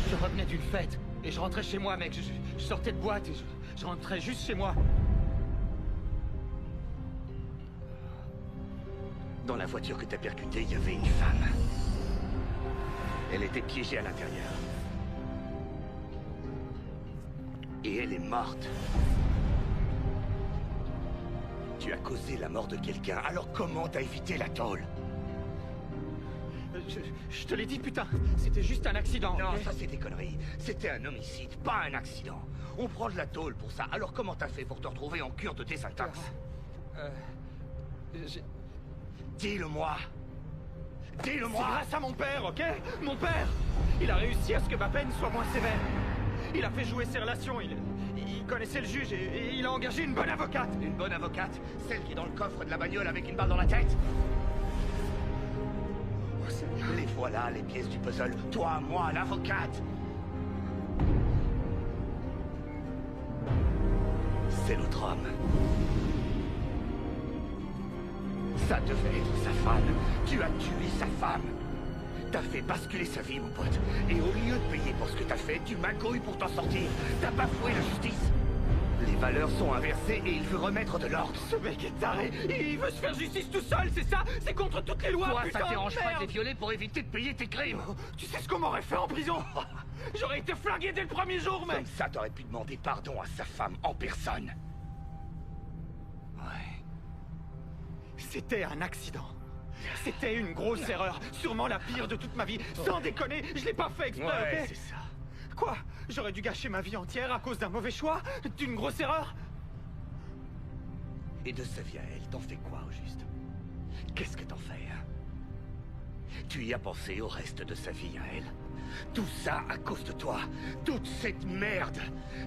Je revenais d'une fête et je rentrais chez moi, mec. Je sortais de boîte et je rentrais juste chez moi. Dans la voiture que t'as percutée, il y avait une femme. Elle était piégée à l'intérieur. Et elle est morte. Tu as causé la mort de quelqu'un, alors comment t'as évité la tôle? Je te l'ai dit, putain. C'était juste un accident. Non, ok? ça c'est des conneries. C'était un homicide, pas un accident. On prend de la tôle pour ça. Alors comment t'as fait pour te retrouver en cure de désintox? Dis-le-moi. Dis-le-moi. C'est grâce à mon père, ok? Mon père. Il a réussi à ce que ma peine soit moins sévère. Il a fait jouer ses relations. Il connaissait le juge et il a engagé une bonne avocate. Une bonne avocate? Celle qui est dans le coffre de la bagnole avec une balle dans la tête? Oh, Seigneur. Les voilà, les pièces du puzzle. Toi, moi, l'avocate. C'est l'autre homme. Ça devait être sa femme. Tu as tué sa femme. T'as fait basculer sa vie, mon pote. Et au lieu de payer pour ce que t'as fait, tu magouilles pour t'en sortir. T'as bafoué la justice. Les valeurs sont inversées et il veut remettre de l'ordre. Ce mec est taré. Il veut se faire justice tout seul, c'est ça? C'est contre toutes les lois, Toi, putain, ça te dérange pas de les merde. violer pour éviter de payer tes crimes? Tu sais ce qu'on m'aurait fait en prison? J'aurais été flingué dès le premier jour, mec. Comme ça, t'aurais pu demander pardon à sa femme en personne. Ouais. C'était un accident. C'était une grosse erreur. Sûrement la pire de toute ma vie. Sans déconner, je l'ai pas fait exprès, Ouais, ok? c'est ça. Quoi? J'aurais dû gâcher ma vie entière à cause d'un mauvais choix? D'une grosse erreur? Et de sa vie à elle, t'en fais quoi, au juste? Qu'est-ce que t'en fais, hein? Tu y as pensé au reste de sa vie à elle. Tout ça à cause de toi. Toute cette merde.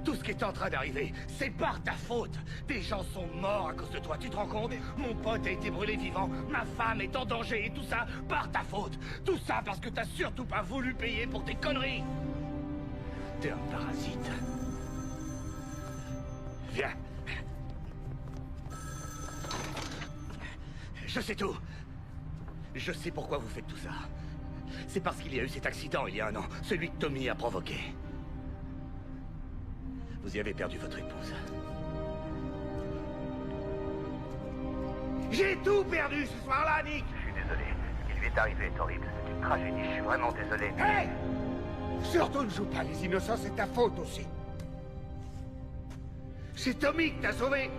Tout ce qui est en train d'arriver, c'est par ta faute. Des gens sont morts à cause de toi, tu te rends compte? Mon pote a été brûlé vivant, ma femme est en danger, et tout ça par ta faute. Tout ça parce que t'as surtout pas voulu payer pour tes conneries. T'es un parasite. Viens. Je sais tout. Je sais pourquoi vous faites tout ça. C'est parce qu'il y a eu cet accident il y a un an, celui que Tommy a provoqué. Vous y avez perdu votre épouse. J'ai tout perdu ce soir-là, Nick. Je suis désolé. Ce qui lui est arrivé est horrible. C'est une tragédie. Je suis vraiment désolé. Hey! Surtout ne joue pas les innocents, c'est ta faute aussi. C'est Tommy qui t'a sauvé.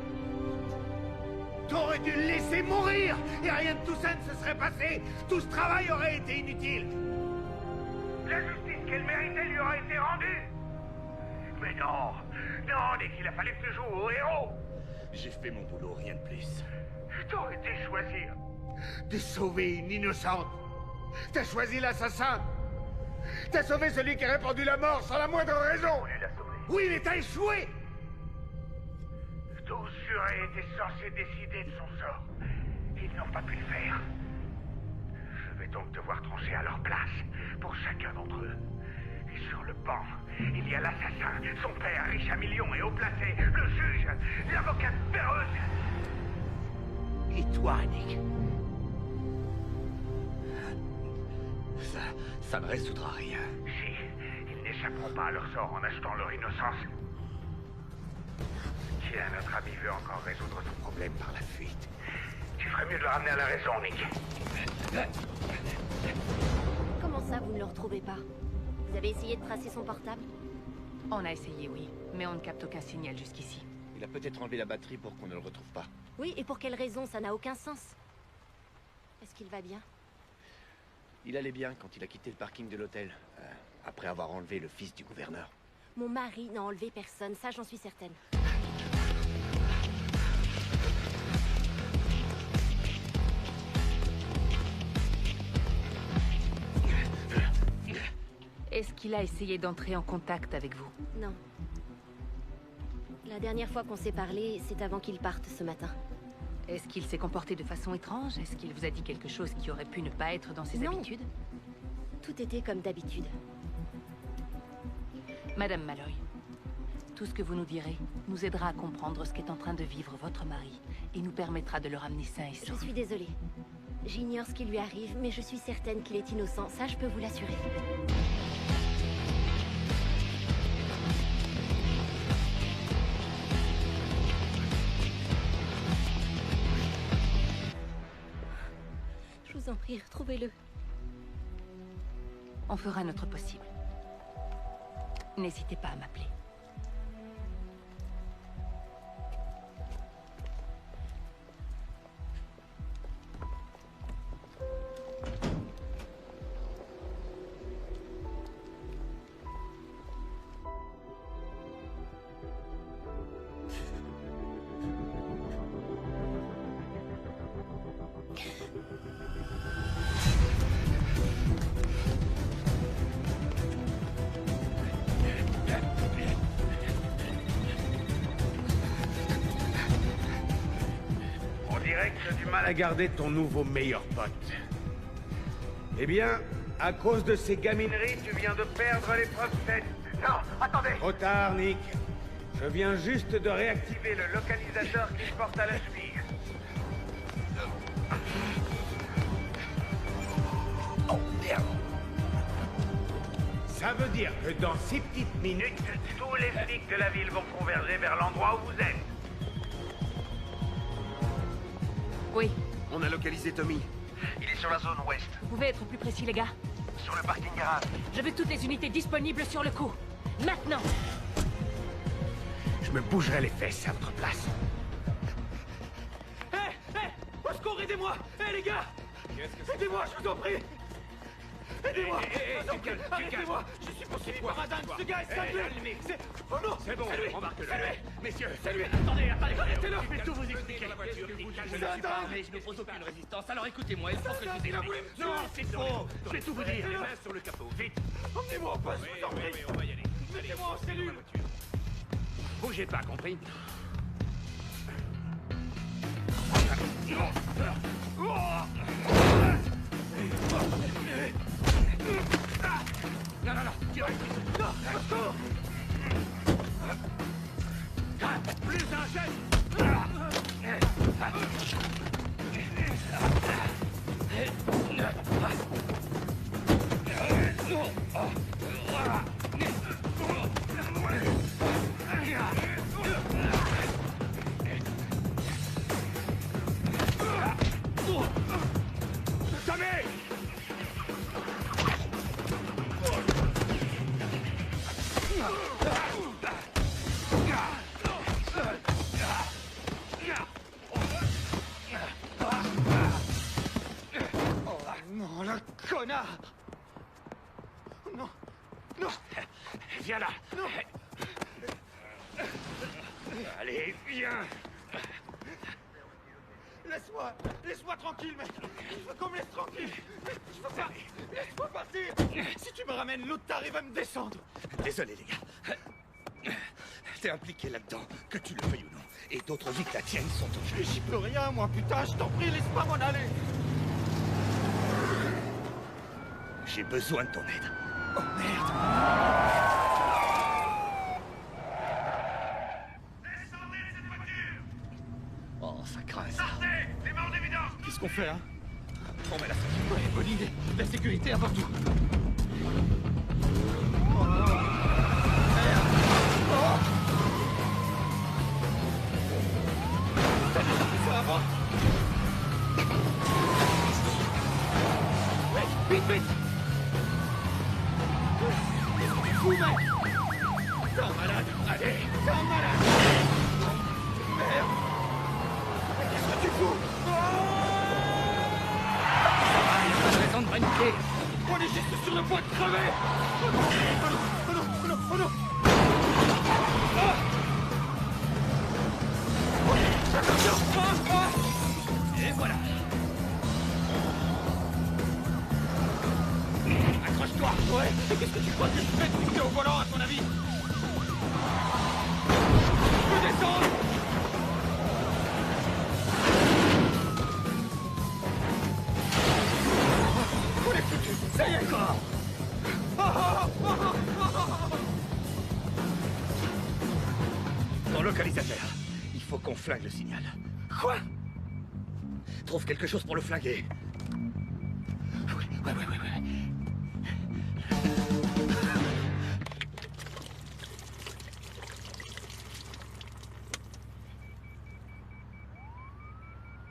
T'aurais dû le laisser mourir et rien de tout ça ne se serait passé. Tout ce travail aurait été inutile. La justice qu'elle méritait lui aurait été rendue. Mais non, non, Nick, il a fallu que tu joues au héros. J'ai fait mon boulot, rien de plus. T'aurais dû choisir. De sauver une innocente. T'as choisi l'assassin. T'as sauvé celui qui a répandu la mort sans la moindre raison. Tu l'as sauvé. Oui, mais t'as échoué. Tous jurés étaient censés décider de son sort. Ils n'ont pas pu le faire. Je vais donc devoir trancher à leur place, pour chacun d'entre eux. Et sur le banc, il y a l'assassin, son père riche à millions et haut placé, le juge, l'avocate féroce. Et toi, Nick? Ça ne résoudra rien. Si, ils n'échapperont pas à leur sort en achetant leur innocence. Tiens, notre ami veut encore résoudre ton problème par la fuite. Tu ferais mieux de le ramener à la raison, Nick. Comment ça, vous ne le retrouvez pas? Vous avez essayé de tracer son portable? On a essayé, oui. Mais on ne capte aucun signal jusqu'ici. Il a peut-être enlevé la batterie pour qu'on ne le retrouve pas. Oui, et pour quelle raison? Ça n'a aucun sens. Est-ce qu'il va bien? Il allait bien quand il a quitté le parking de l'hôtel, après avoir enlevé le fils du gouverneur. Mon mari n'a enlevé personne, ça j'en suis certaine. Est-ce qu'il a essayé d'entrer en contact avec vous? Non. La dernière fois qu'on s'est parlé, c'est avant qu'il parte ce matin. Est-ce qu'il s'est comporté de façon étrange? Est-ce qu'il vous a dit quelque chose qui aurait pu ne pas être dans ses habitudes? Tout était comme d'habitude. Madame Malloy, tout ce que vous nous direz nous aidera à comprendre ce qu'est en train de vivre votre mari et nous permettra de le ramener sain et sauf. Je suis désolée. J'ignore ce qui lui arrive, mais je suis certaine qu'il est innocent. Ça, je peux vous l'assurer. Je vous en prie, retrouvez-le. On fera notre possible. N'hésitez pas à m'appeler. À garder ton nouveau meilleur pote. Eh bien, à cause de ces gamineries, tu viens de perdre l'épreuve 7. Non, attendez. Trop tard, Nick. Je viens juste de réactiver le localisateur qui porte à la cheville. Oh, merde. Ça veut dire que dans 6 petites minutes, tous les flics de la ville vont converger vers l'endroit où vous êtes. Oui. On a localisé Tommy. Il est sur la zone ouest. Vous pouvez être plus précis, les gars? Sur le parking garage. Je veux toutes les unités disponibles sur le coup. Maintenant! je me bougerai les fesses à votre place. Hé, au secours, aidez-moi! Hé, les gars! Aidez-moi, je vous en prie! Aidez-moi! Arrêtez-moi! Je suis poursuivi par un dingue! Ce gars est cinglé! Oh non! C'est bon, c'est lui! embarque-le. C'est lui! Messieurs, C'est lui! Attendez, Arrêtez-le! je vais tout vous expliquer. Je ne suis pas armé, je n'oppose aucune résistance. Alors écoutez-moi, il faut que je vous explique. Non, c'est faux! Je vais tout vous dire. Les mains sur le capot, vite! Emmenez-moi en poste, je vous en prie! On va y aller. Mettez-moi en cellule! Bougez pas, compris? Non, non, non, tirez! Non! Plus un geste! Tommy! Non, le connard! Non! Non! Viens là! Non! Allez, viens! Laisse-moi! Laisse-moi tranquille, mec! Il faut qu'on me laisse tranquille! Je veux pas! Laisse-moi partir! Si tu me ramènes, l'autre taré va me descendre! Désolé, les gars. T'es impliqué là-dedans, que tu le veuilles ou non. Et d'autres vies que la tienne sont en jeu. J'y peux rien, moi, putain! Je t'en prie, laisse pas m'en aller! J'ai besoin de ton aide. Oh, merde! Oh, ça craint, ça. Sortez! Les mains en évidence! Qu'est-ce qu'on fait, hein? On met la sécurité. Ouais, bonne idée! La sécurité avant tout! Ça va? Vite, vite! Fou, mec! T'es un malade! Allez! T'es un malade! Merde! Qu'est-ce que tu fous? Pas de raison de paniquer. On est juste sur le point de crever! Oh non! Oh non! Oh non! Oh non! Attention! Et voilà. Accroche-toi. Ouais, et qu'est-ce que tu crois que je fais si t'es au volant, à ton avis? Je peux descendre? On est foutus, ça y est! Ton localisateur. Il faut qu'on flingue le signal. Quoi? Trouve quelque chose pour le flinguer. Ouais.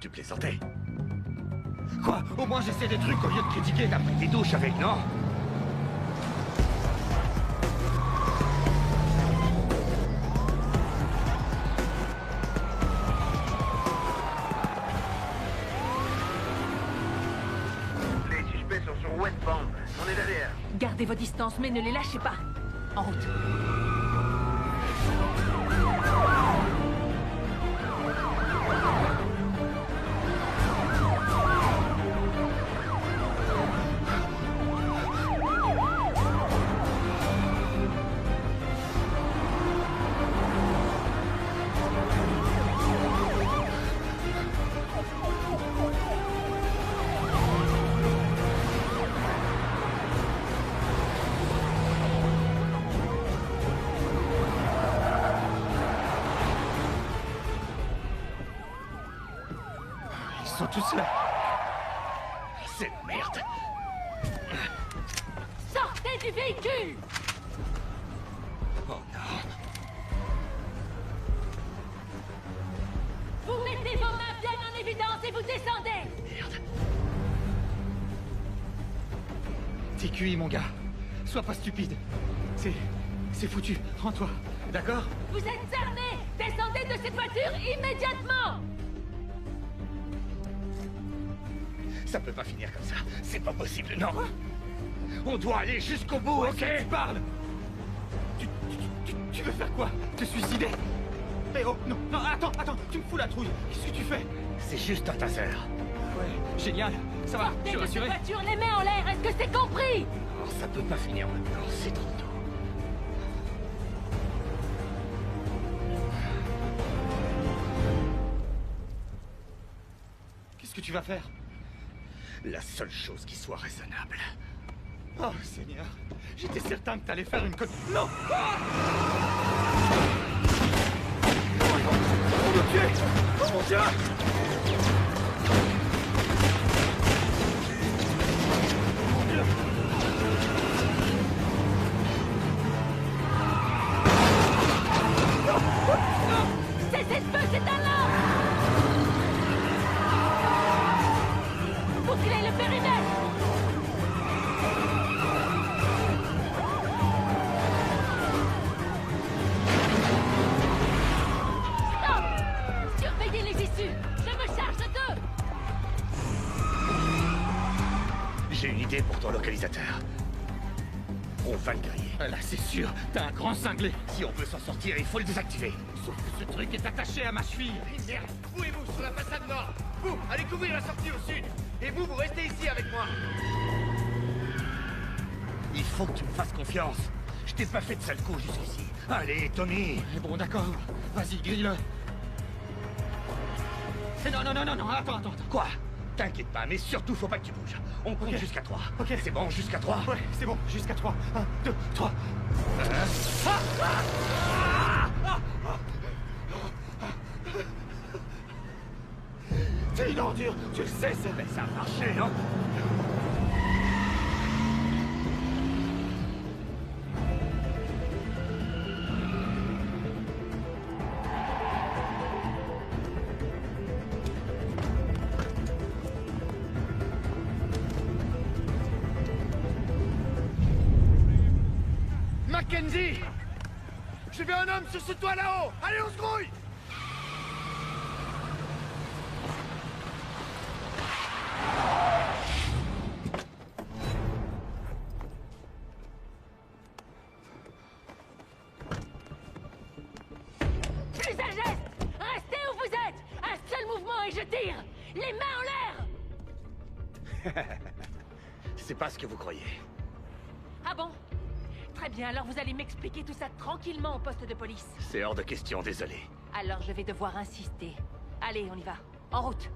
Tu plaisantais? Quoi? Au moins j'essaie des trucs au lieu de critiquer. T'as pris des douches avec, non? Les suspects sont sur Westbound. On est derrière. Gardez vos distances, mais ne les lâchez pas. En route. Ils sont tous là. C'est merde. Sortez du véhicule! Oh non. Vous mettez vos mains bien en évidence et vous descendez! Merde. T'es cuit, mon gars. Sois pas stupide. C'est foutu. Rends-toi. D'accord? Vous êtes armés! Descendez de cette voiture immédiatement! Ça peut pas finir comme ça. C'est pas possible, non. On doit aller jusqu'au bout, ok? Tu parles. Tu veux faire quoi? Te suicider? Eh oh, non, non, attends, tu me fous la trouille. Qu'est-ce que tu fais? C'est juste un taser. Ouais, génial. Ça va, je suis rassuré. Sortez de cette voiture, les mains en l'air, est-ce que c'est compris? Non, ça peut pas finir maintenant, c'est trop tôt. Qu'est-ce que tu vas faire? La seule chose qui soit raisonnable. Oh, Seigneur. J'étais certain que t'allais faire une conne... Non! Ah! Oh, ils vont me tuer! Oh mon Dieu! Mon Dieu! Non! Non! Cessez de feu, c'est un lard! Faut qu'il ait le périmètre! Surveillez les issues! Je me charge d'eux! J'ai une idée pour ton localisateur. On va le griller. Là, c'est sûr, t'as un grand cinglé. Si on veut s'en sortir, il faut le désactiver. Sauf que ce truc est attaché à ma cheville. Merde, vous et vous sur la façade nord. Vous, allez couvrir la sortie au sud. Et vous, vous restez ici avec moi. Il faut que tu me fasses confiance. Je t'ai pas fait de sale coup jusqu'ici. Allez, Tommy. Bon, d'accord. Vas-y, grille-le. Non, attends. Quoi? T'inquiète pas, mais surtout, faut pas que tu bouges. On compte jusqu'à 3. Ok. C'est bon, jusqu'à 3. Ouais, c'est bon, jusqu'à 3. 1, 2, 3. T'es une ordure, tu le sais, Mais ça a marché, non? Mackenzie! J'ai vu un homme sur ce toit là-haut! Allez, on se grouille! Plus un geste! Restez où vous êtes! Un seul mouvement et je tire! Les mains en l'air! C'est pas ce que vous croyez. Ah bon? Très bien, alors vous allez m'expliquer tout ça tranquillement au poste de police. C'est hors de question, désolé. Alors je vais devoir insister. Allez, on y va. En route.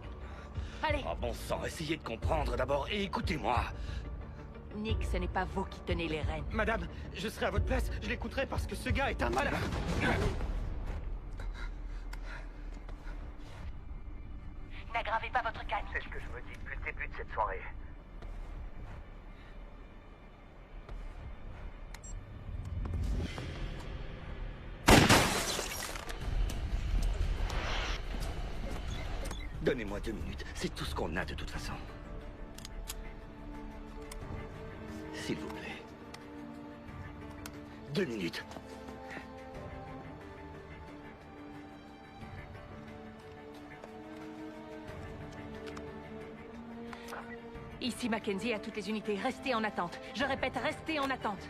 Allez. Oh bon sang, essayez de comprendre d'abord et écoutez-moi. Nick, ce n'est pas vous qui tenez les rênes. Madame, je serai à votre place, je l'écouterai parce que ce gars est un malade. N'aggravez pas votre cas, Nick. C'est ce que je me dis depuis le début de cette soirée. Donnez-moi 2 minutes, c'est tout ce qu'on a de toute façon. S'il vous plaît. 2 minutes. Ici Mackenzie à toutes les unités. Restez en attente. Je répète, restez en attente.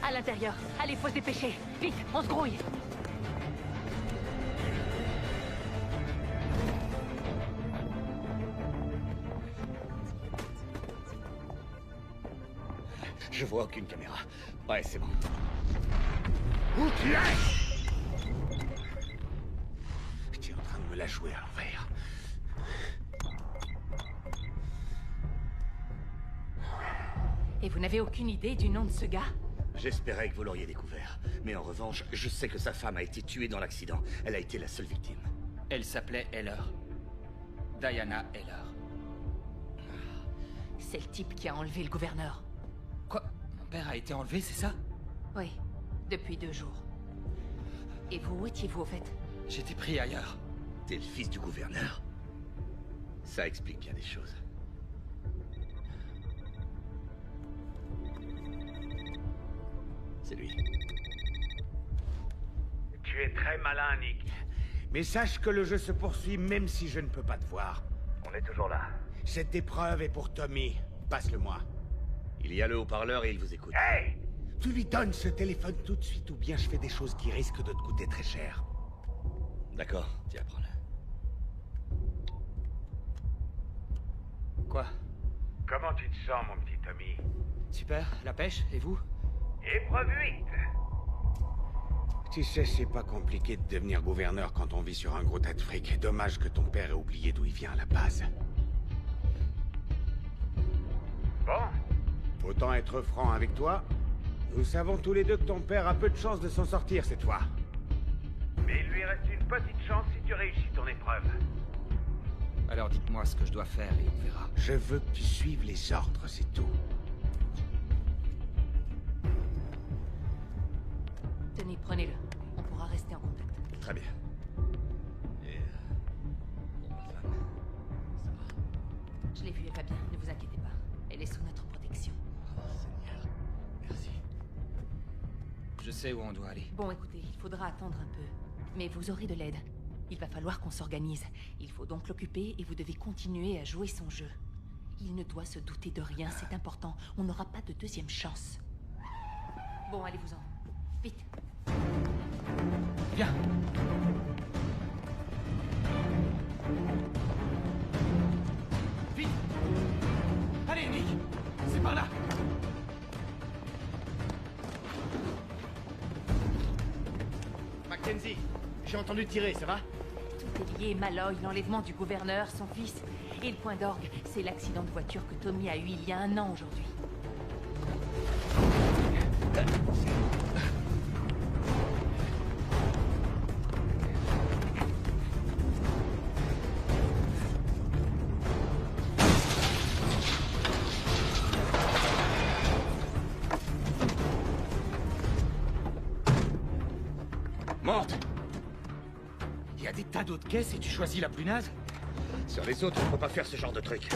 À l'intérieur. Allez, faut se dépêcher. Vite, on se grouille. Je vois aucune caméra. Ouais, c'est bon. Où tu es? Tu es en train de me la jouer à l'envers. Et vous n'avez aucune idée du nom de ce gars? J'espérais que vous l'auriez découvert. Mais en revanche, je sais que sa femme a été tuée dans l'accident. Elle a été la seule victime. Elle s'appelait Heller. Diana Heller. C'est le type qui a enlevé le gouverneur. Quoi? Mon père a été enlevé, c'est ça? Oui, depuis 2 jours. Et vous, où étiez-vous au fait? J'étais pris ailleurs. T'es le fils du gouverneur? Ça explique bien des choses. C'est lui. Tu es très malin, Nick. Mais sache que le jeu se poursuit même si je ne peux pas te voir. On est toujours là. Cette épreuve est pour Tommy. passe-le-moi. Il y a le haut-parleur et il vous écoute. Hey! Tu lui donnes ce téléphone tout de suite ou bien je fais des choses qui risquent de te coûter très cher. D'accord, tiens, prends-le. Quoi? Comment tu te sens, mon petit Tommy? Super, la pêche, et vous? Épreuve 8. Tu sais, c'est pas compliqué de devenir gouverneur quand on vit sur un gros tas de fric. Dommage que ton père ait oublié d'où il vient à la base. Bon. Autant être franc avec toi. Nous savons tous les deux que ton père a peu de chances de s'en sortir cette fois. Mais il lui reste une petite chance si tu réussis ton épreuve. Alors dites-moi ce que je dois faire et on verra. Je veux que tu suives les ordres, c'est tout. Tenez, prenez-le. On pourra rester en contact. Très bien. Et... Bon, ma femme, ça va? Je l'ai vue, elle va bien, ne vous inquiétez pas. Elle est sous notre protection. Oh, Seigneur. Merci. Je sais où on doit aller. Bon, écoutez, il faudra attendre un peu. Mais vous aurez de l'aide. Il va falloir qu'on s'organise. Il faut donc l'occuper et vous devez continuer à jouer son jeu. Il ne doit se douter de rien, c'est important. On n'aura pas de deuxième chance. Bon, allez-vous-en. Vite. Viens. Vite. Allez, Nick. C'est par là. Mackenzie, j'ai entendu tirer, ça va? Tout est lié, Malloy, l'enlèvement du gouverneur, son fils. Et le point d'orgue, c'est l'accident de voiture que Tommy a eu il y a 1 an aujourd'hui. Morte. Il y a des tas d'autres caisses et tu choisis la plus naze? Sur les autres, on peut pas faire ce genre de truc.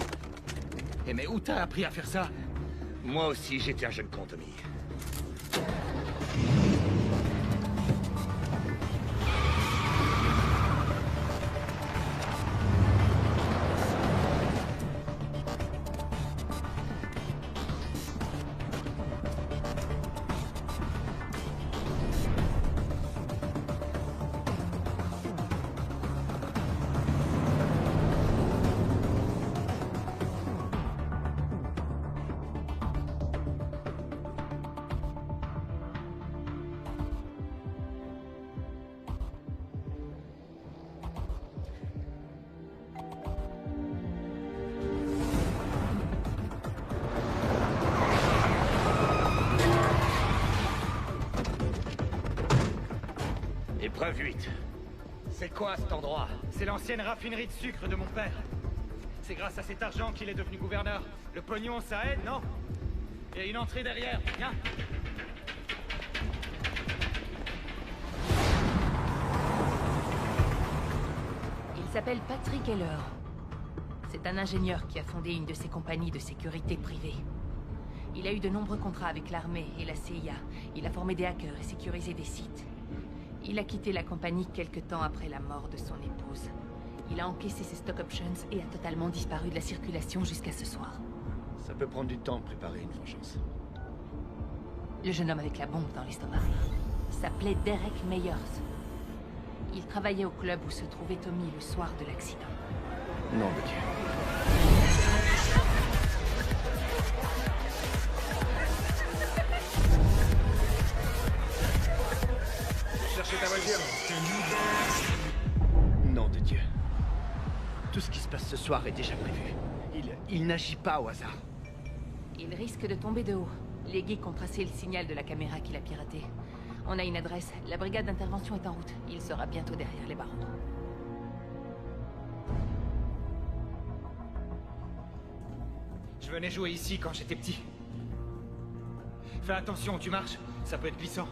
Eh mais où t'as appris à faire ça? Moi aussi, j'étais un jeune con, Tommy. Épreuve 8. C'est quoi cet endroit? C'est l'ancienne raffinerie de sucre de mon père. C'est grâce à cet argent qu'il est devenu gouverneur. Le pognon, ça aide, non? Il y a une entrée derrière, viens. Il s'appelle Patrick Heller. C'est un ingénieur qui a fondé une de ses compagnies de sécurité privée. Il a eu de nombreux contrats avec l'armée et la CIA. Il a formé des hackers et sécurisé des sites. Il a quitté la compagnie quelque temps après la mort de son épouse. Il a encaissé ses stock options et a totalement disparu de la circulation jusqu'à ce soir. Ça peut prendre du temps de préparer une vengeance. Le jeune homme avec la bombe dans l'estomac s'appelait Derek Meyers. Il travaillait au club où se trouvait Tommy le soir de l'accident. Nom de Dieu. Cherchez ta voiture. Nom de Dieu. Tout ce qui se passe ce soir est déjà prévu. Il n'agit pas au hasard. Il risque de tomber de haut. Les geeks ont tracé le signal de la caméra qu'il a piraté. On a une adresse. La brigade d'intervention est en route. Il sera bientôt derrière les barreaux. Je venais jouer ici quand j'étais petit. Fais attention où tu marches, ça peut être glissant.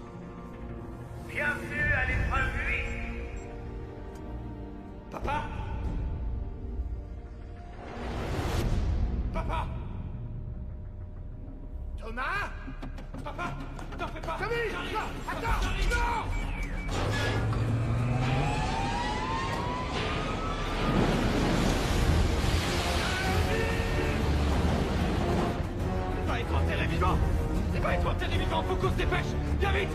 Bienvenue à l'épreuve 8. Papa? Papa? Thomas? Papa? T'en fais pas! Tommy! Non! Attends! Non! vivant! C'est pas toi, t'es vivant, faut qu'on se dépêche! Viens vite!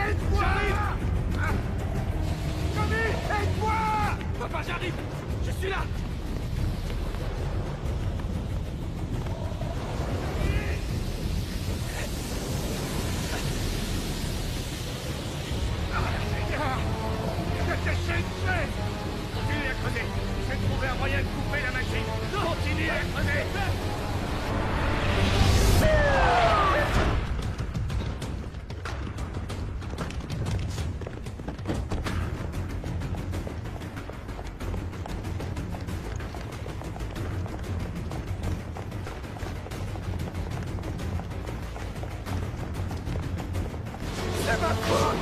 Aide-moi! Tommy, aide-moi! Papa, j'arrive! Je suis là! Qu'est-ce que c'est? Continuez à creuser! Je vais trouver un moyen de couper la machine! Continuez à creuser! C'est ma faute!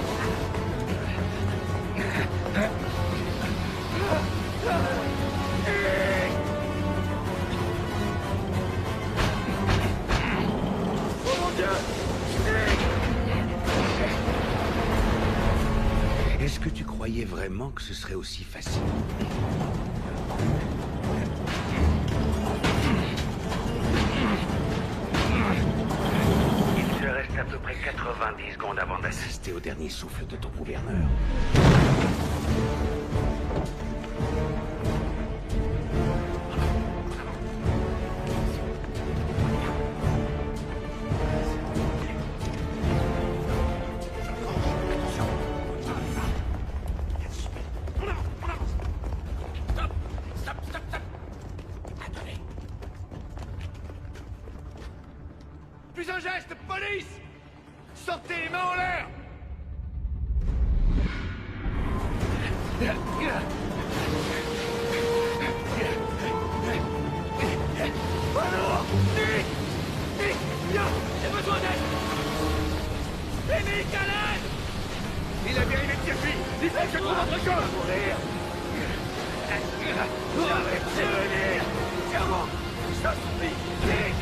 Oh mon Dieu! Est-ce que tu croyais vraiment que ce serait aussi facile? Il te reste à peu près 90 secondes avant d'assister au dernier souffle de ton gouverneur. Plus un geste, police! Sortez les mains en l'air! Alors! Nick! Nick! Viens! J'ai besoin d'aide! Et Nick, à l'aide! Il a bien aimé de circuit! Il faut que je trouve autre chose! Mourir! Arrêtez de venir! Diamant! Je t'en supplie! Nick!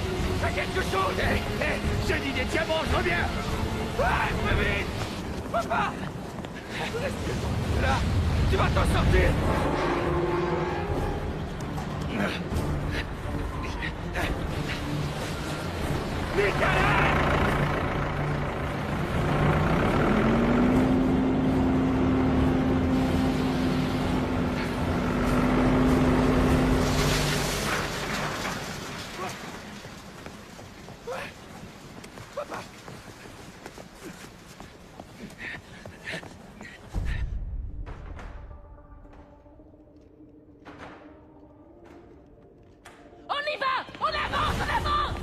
Fais quelque chose! J'ai dit des diamants, je reviens! Ouais, plus vite! Papa! Là! Tu vas t'en sortir! Nick, à l'aide! On y va! On avance! On avance!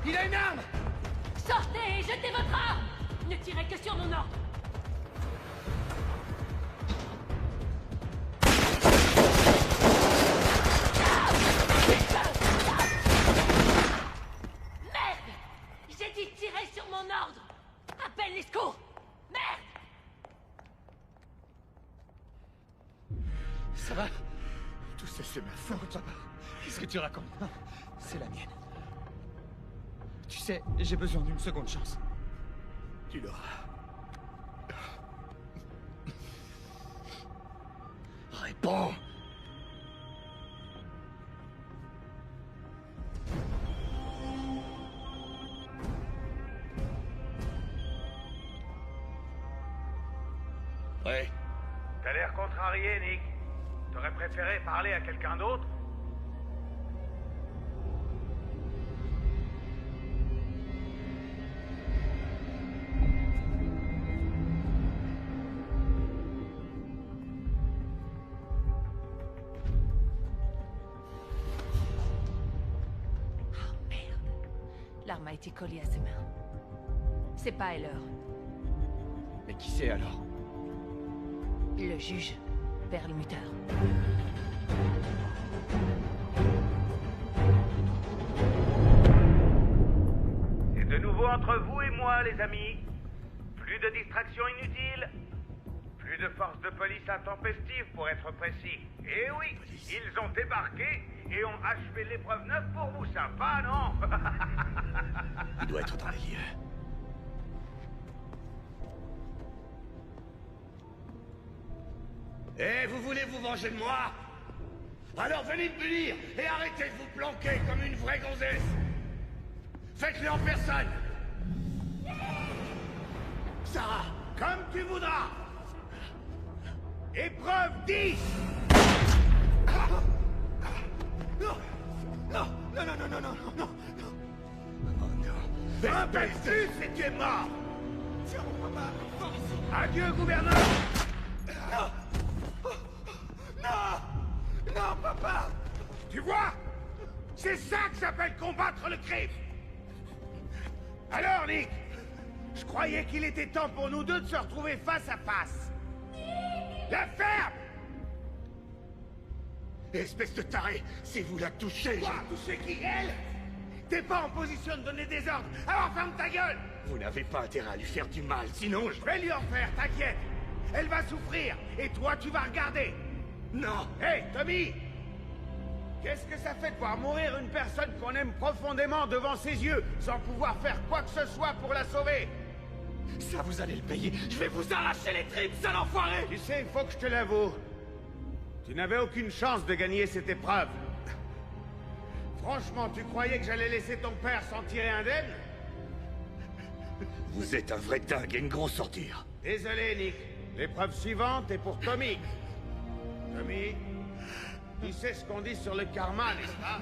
Il a une arme! Sortez et jetez votre arme! Ne tirez que sur mon ordre! Merde! J'ai dit tirer sur mon ordre! Appelle les secours! Merde! Ça va? Tout ça, c'est ma faute, papa. Qu'est-ce que tu racontes? Non, c'est la mienne. Tu sais, j'ai besoin d'une seconde chance. Tu l'auras. Réponds! Ouais. T'as l'air contrarié, Nick. T'aurais préféré parler à quelqu'un d'autre? L'arme a été collée à ses mains. C'est pas Heller. Mais qui c'est alors? Le juge, Perlmutter. C'est de nouveau entre vous et moi, les amis. Plus de distractions inutiles. Plus de forces de police intempestives, pour être précis. Et oui, ils ont débarqué et ont achevé l'épreuve 9 pour vous. Sympa, non? Il doit être dans les lieux. Eh, vous voulez vous venger de moi? Alors venez me punir et arrêtez de vous planquer comme une vraie gonzesse. Faites-le en personne. Sarah, comme tu voudras. Épreuve 10. Non, non, non, non, non, non, non, non, non. Oh non. Un peu plus et tu es mort. Tiens, papa, sors ici. Adieu, gouverneur. Non. Non. Non, papa. Tu vois? C'est ça que s'appelle combattre le crime. Alors, Nick, je croyais qu'il était temps pour nous deux de se retrouver face à face. La ferme! Espèce de taré, si vous la touchez... Quoi? Toucher qui? Elle? T'es pas en position de donner des ordres, alors ferme ta gueule! Vous n'avez pas intérêt à lui faire du mal, sinon Je vais lui en faire, t'inquiète! Elle va souffrir, et toi tu vas regarder! Non! Hé, Tommy! Qu'est-ce que ça fait de voir mourir une personne qu'on aime profondément devant ses yeux, sans pouvoir faire quoi que ce soit pour la sauver? Ça, vous allez le payer. Je vais vous arracher les tripes, sale enfoiré! Tu sais, il faut que je te l'avoue. Tu n'avais aucune chance de gagner cette épreuve. Franchement, tu croyais que j'allais laisser ton père s'en tirer indemne? Vous êtes un vrai dingue et une grosse ordure. Désolé, Nick. L'épreuve suivante est pour Tommy. Tommy, tu sais ce qu'on dit sur le karma, n'est-ce pas?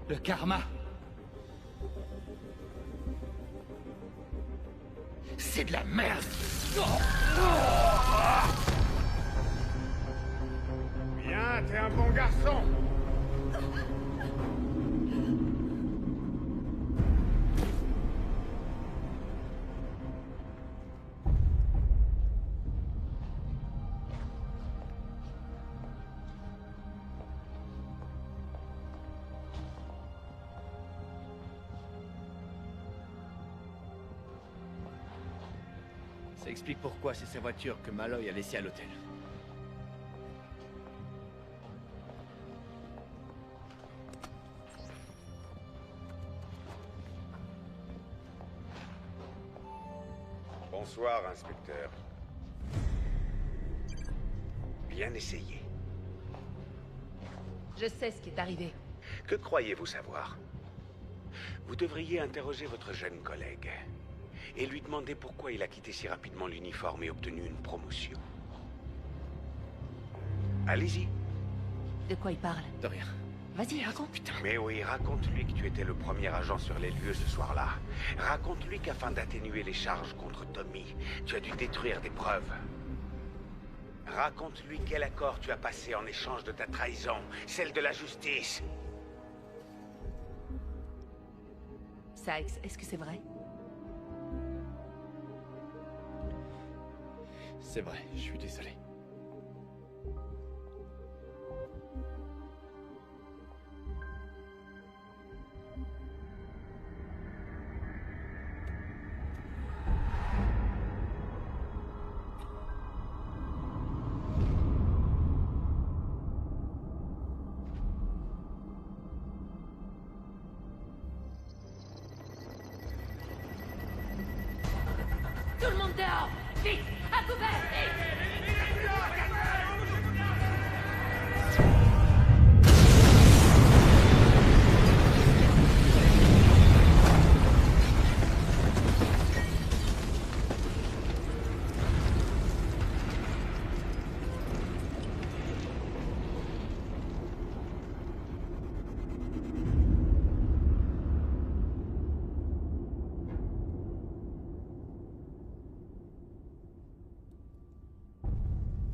Le karma. C'est de la merde. Bien, t'es un bon garçon. Ça explique pourquoi c'est sa voiture que Malloy a laissée à l'hôtel. Bonsoir, inspecteur. Bien essayé. Je sais ce qui est arrivé. Que croyez-vous savoir? Vous devriez interroger votre jeune collègue et lui demander pourquoi il a quitté si rapidement l'uniforme et obtenu une promotion. Allez-y. De quoi il parle? De rien. Vas-y, raconte. Mais oui, raconte-lui que tu étais le premier agent sur les lieux ce soir-là. Raconte-lui qu'afin d'atténuer les charges contre Tommy, tu as dû détruire des preuves. Raconte-lui quel accord tu as passé en échange de ta trahison, celle de la justice. Sykes, est-ce que c'est vrai? C'est vrai, je suis désolé. Tout le monde dehors! Vite! À couvert! Vite!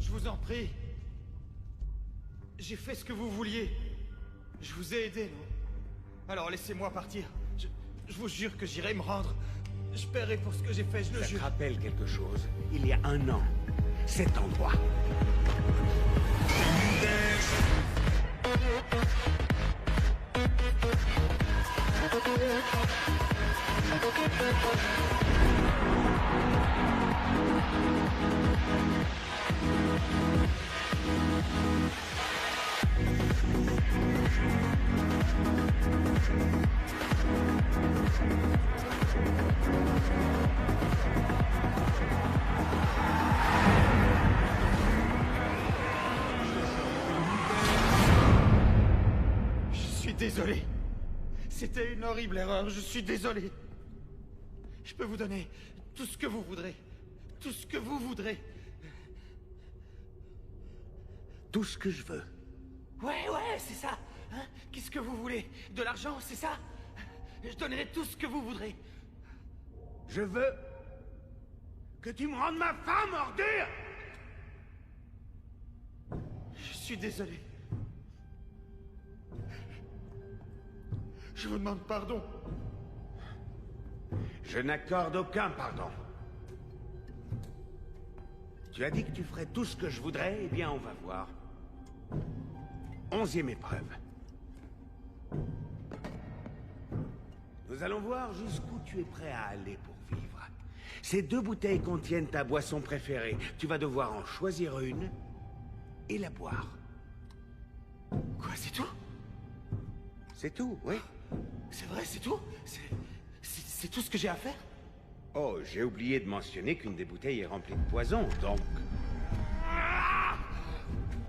Je vous en prie. J'ai fait ce que vous vouliez. Je vous ai aidé, non? Alors laissez-moi partir. Je vous jure que j'irai me rendre. Je paierai pour ce que j'ai fait, je le Ça jure. te rappelle quelque chose? Il y a 1 an, cet endroit. désolé. C'était une horrible erreur, je suis désolé. Je peux vous donner tout ce que vous voudrez. Tout ce que vous voudrez. Tout ce que je veux. Ouais, c'est ça. Hein? Qu'est-ce que vous voulez? De l'argent, c'est ça? Je donnerai tout ce que vous voudrez. Je veux que tu me rendes ma femme, ordure! Je suis désolé. Je vous demande pardon. Je n'accorde aucun pardon. Tu as dit que tu ferais tout ce que je voudrais, eh bien on va voir. 11e épreuve. Nous allons voir jusqu'où tu es prêt à aller pour vivre. Ces 2 bouteilles contiennent ta boisson préférée. Tu vas devoir en choisir une et la boire. Quoi, c'est tout? C'est tout, oui. C'est vrai, c'est tout? C'est tout ce que j'ai à faire? Oh, j'ai oublié de mentionner qu'une des bouteilles est remplie de poison, donc...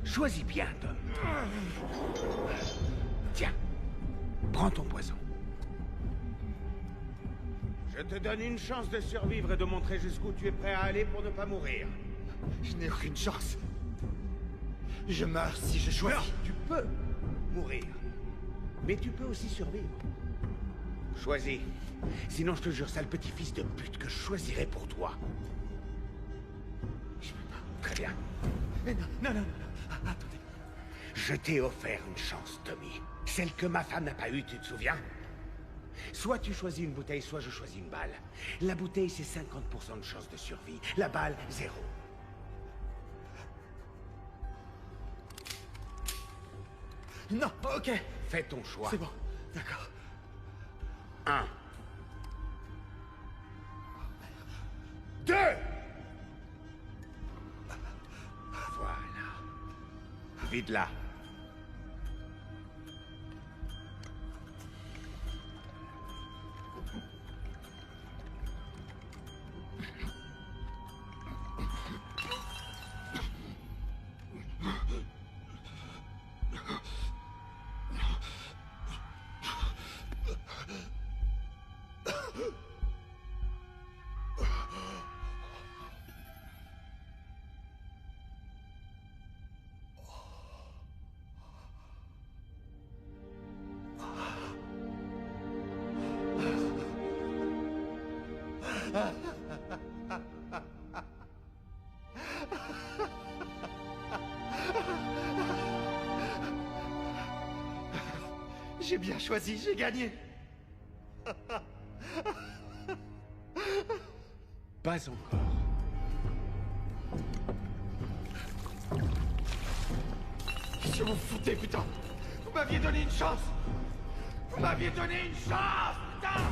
Choisis bien, Tom. Tiens, prends ton poison. Je te donne une chance de survivre et de montrer jusqu'où tu es prêt à aller pour ne pas mourir. Je n'ai aucune chance. Je meurs si je choisis. Non, tu peux mourir. Mais tu peux aussi survivre. Choisis. Sinon, je te jure, sale petit-fils de pute, que je choisirai pour toi. Je peux pas. Très bien. Mais non. Attendez. Je t'ai offert une chance, Tommy. Celle que ma femme n'a pas eue, tu te souviens? Soit tu choisis une bouteille, soit je choisis une balle. La bouteille, c'est 50% de chance de survie. La balle, 0. Non, ok. Fais ton choix. C'est bon, d'accord. 1. 2. Voilà. Vide-la. J'ai bien choisi, j'ai gagné. Pas encore. Qu'est-ce que vous foutez, putain? Vous m'aviez donné une chance. Vous m'aviez donné une chance, putain.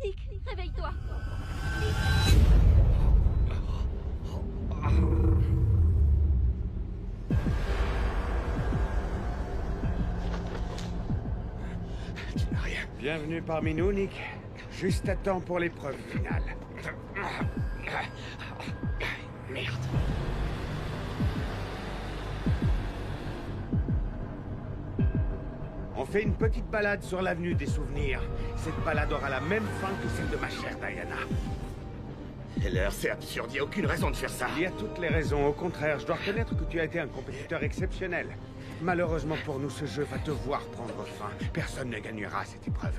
Nick, réveille-toi. Tu n'as rien. Bienvenue parmi nous, Nick. Juste à temps pour l'épreuve finale. Merde. On fait une petite balade sur l'avenue des souvenirs. Cette balade aura la même fin que celle de ma chère Diana. Heller, c'est absurde, il n'y a aucune raison de faire ça. Il y a toutes les raisons. Au contraire, je dois reconnaître que tu as été un compétiteur exceptionnel. Malheureusement pour nous, ce jeu va te voir prendre fin. Personne ne gagnera cette épreuve.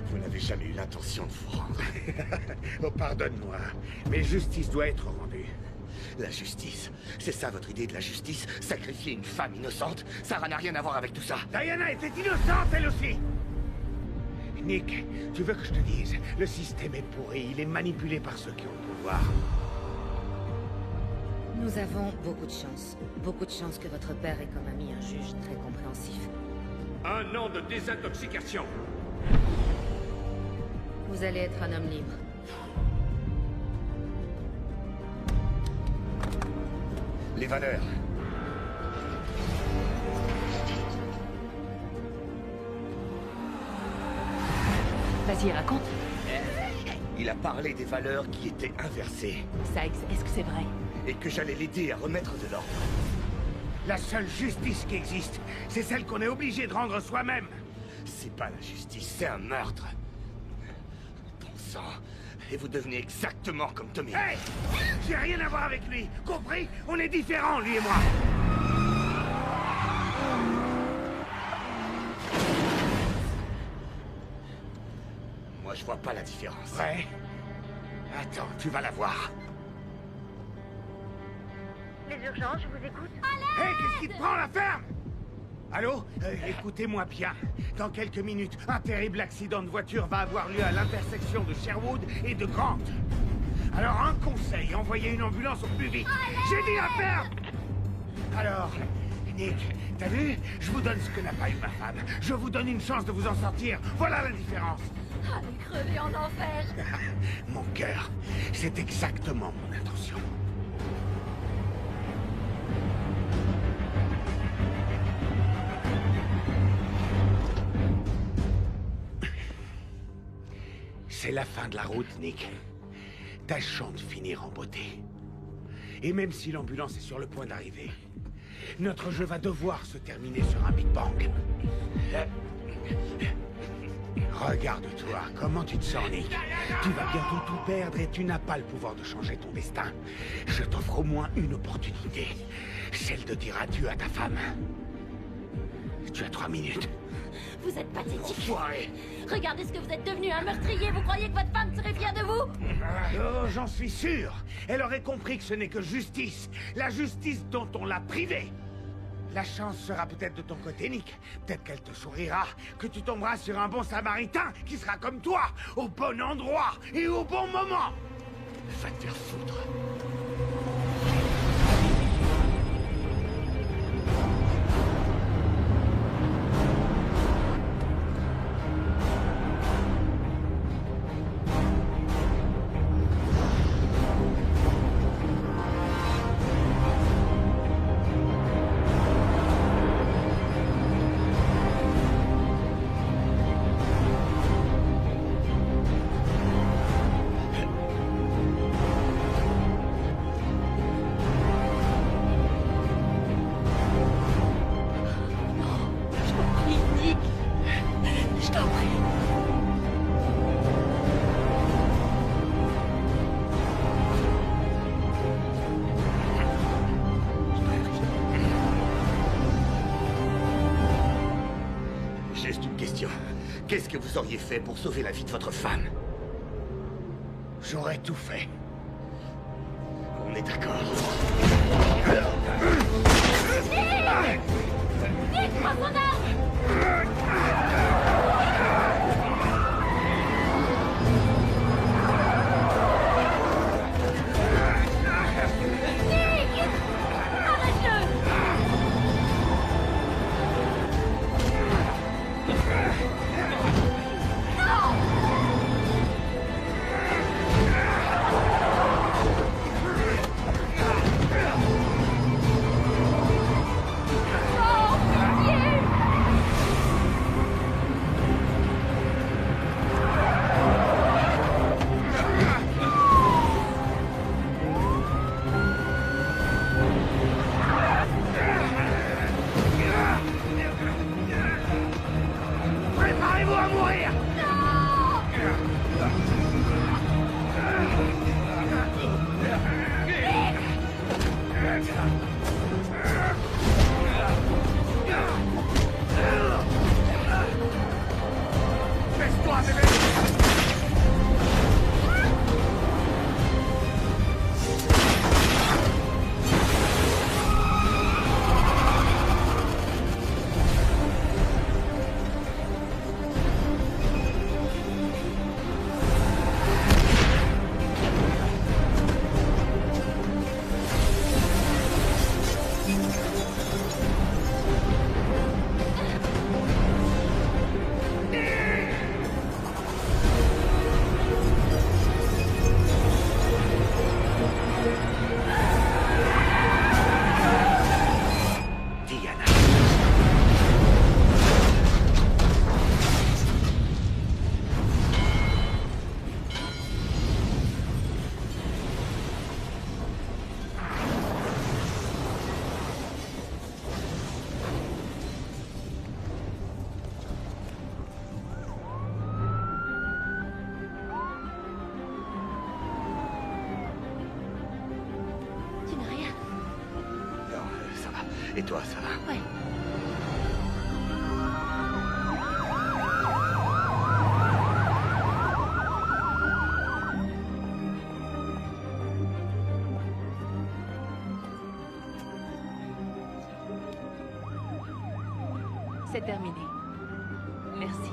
Vous n'avez jamais eu l'intention de vous rendre. Oh, pardonne-moi, mais justice doit être rendue. La justice, c'est ça votre idée de la justice? Sacrifier une femme innocente? Ça n'a rien à voir avec tout ça. Diana était innocente, elle aussi. Nick, tu veux que je te dise, le système est pourri, il est manipulé par ceux qui ont le pouvoir. Nous avons beaucoup de chance. Beaucoup de chance que votre père ait comme ami un juge très compréhensif. 1 an de désintoxication. Vous allez être un homme libre. Les valeurs. Vas-y, raconte. Il a parlé des valeurs qui étaient inversées. Est-ce que c'est vrai? Et que j'allais l'aider à remettre de l'ordre. La seule justice qui existe, c'est celle qu'on est obligé de rendre soi-même. C'est pas la justice, c'est un meurtre. Bon sang. Et vous devenez exactement comme Tommy. Hey! J'ai rien à voir avec lui, compris? On est différents, lui et moi. Moi, je vois pas la différence. Ouais? Attends, tu vas la voir. Les urgences, je vous écoute. Hé, qu'est-ce qui te prend, la ferme? Allô? Écoutez-moi bien. Dans quelques minutes, un terrible accident de voiture va avoir lieu à l'intersection de Sherwood et de Grant. Alors, un conseil, envoyez une ambulance au plus vite. J'ai dit la ferme! Alors, Nick, t'as vu? Je vous donne ce que n'a pas eu ma femme. Je vous donne une chance de vous en sortir. Voilà la différence. Allez crever en enfer. Mon cœur, c'est exactement mon intention. C'est la fin de la route, Nick. Tâchons de finir en beauté. Et même si l'ambulance est sur le point d'arriver, notre jeu va devoir se terminer sur un Big Bang. Regarde-toi, comment tu te sens, Nick? Tu vas bientôt tout perdre et tu n'as pas le pouvoir de changer ton destin. Je t'offre au moins une opportunité. Celle de dire adieu à ta femme. Tu as 3 minutes. Vous êtes pathétique. Enfoiré. Regardez ce que vous êtes devenu, un meurtrier. Vous croyez que votre femme serait fière de vous? Oh, j'en suis sûr. Elle aurait compris que ce n'est que justice. La justice dont on l'a privée. La chance sera peut-être de ton côté, Nick. Peut-être qu'elle te sourira, que tu tomberas sur un bon samaritain qui sera comme toi, au bon endroit et au bon moment. Va te faire foutre. Qu'est-ce que vous auriez fait pour sauver la vie de votre femme? J'aurais tout fait. On est d'accord. Nick, prends son arme! Et toi, ça va? Ouais. C'est terminé. Merci.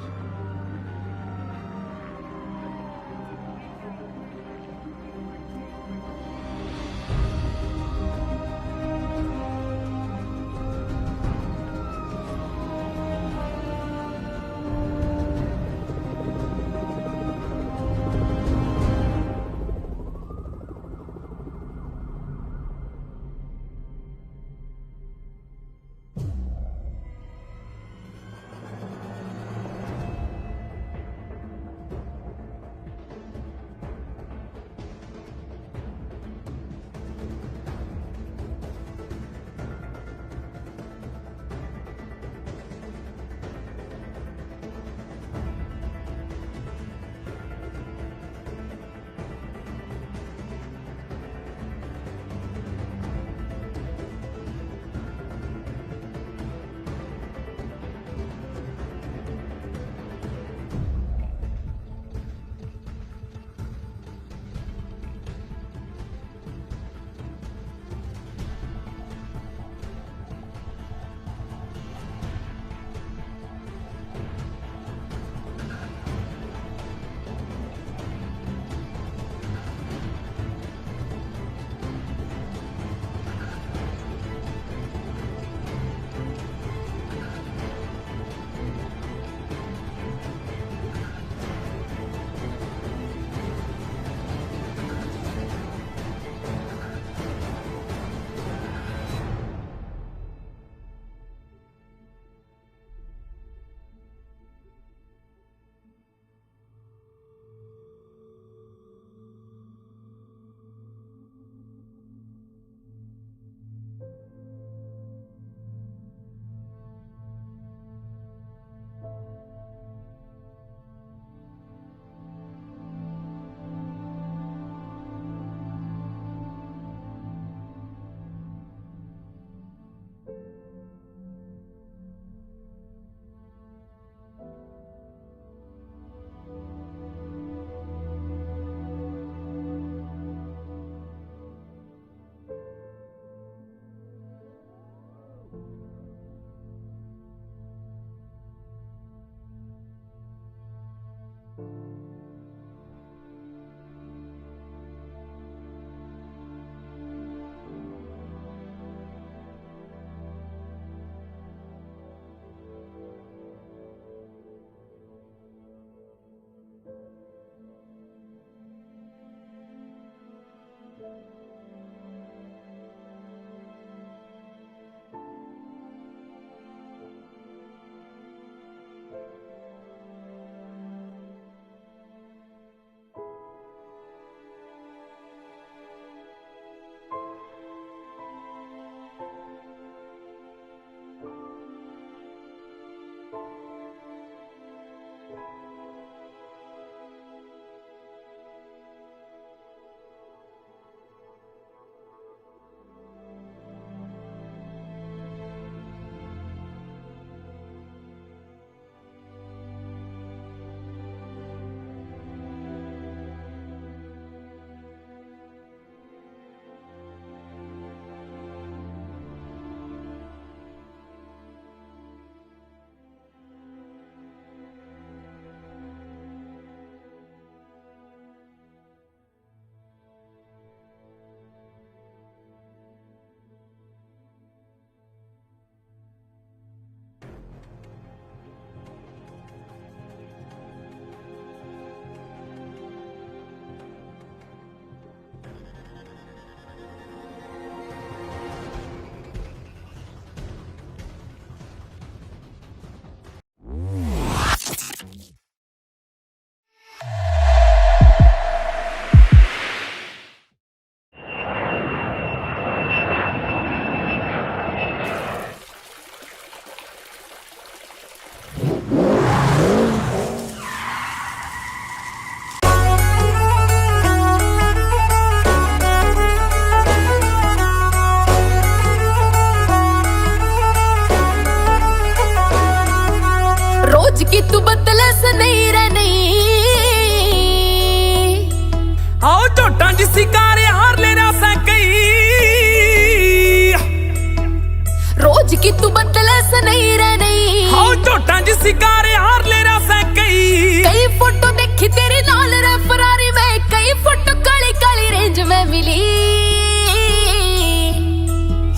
तू बदले से नहीं रह नहीं हाउ झोटा जी सिकारे हार ले रहा से कई फोटो देखी तेरी नाल रे फरारी में कई फोटो काली काली रेंज में मिली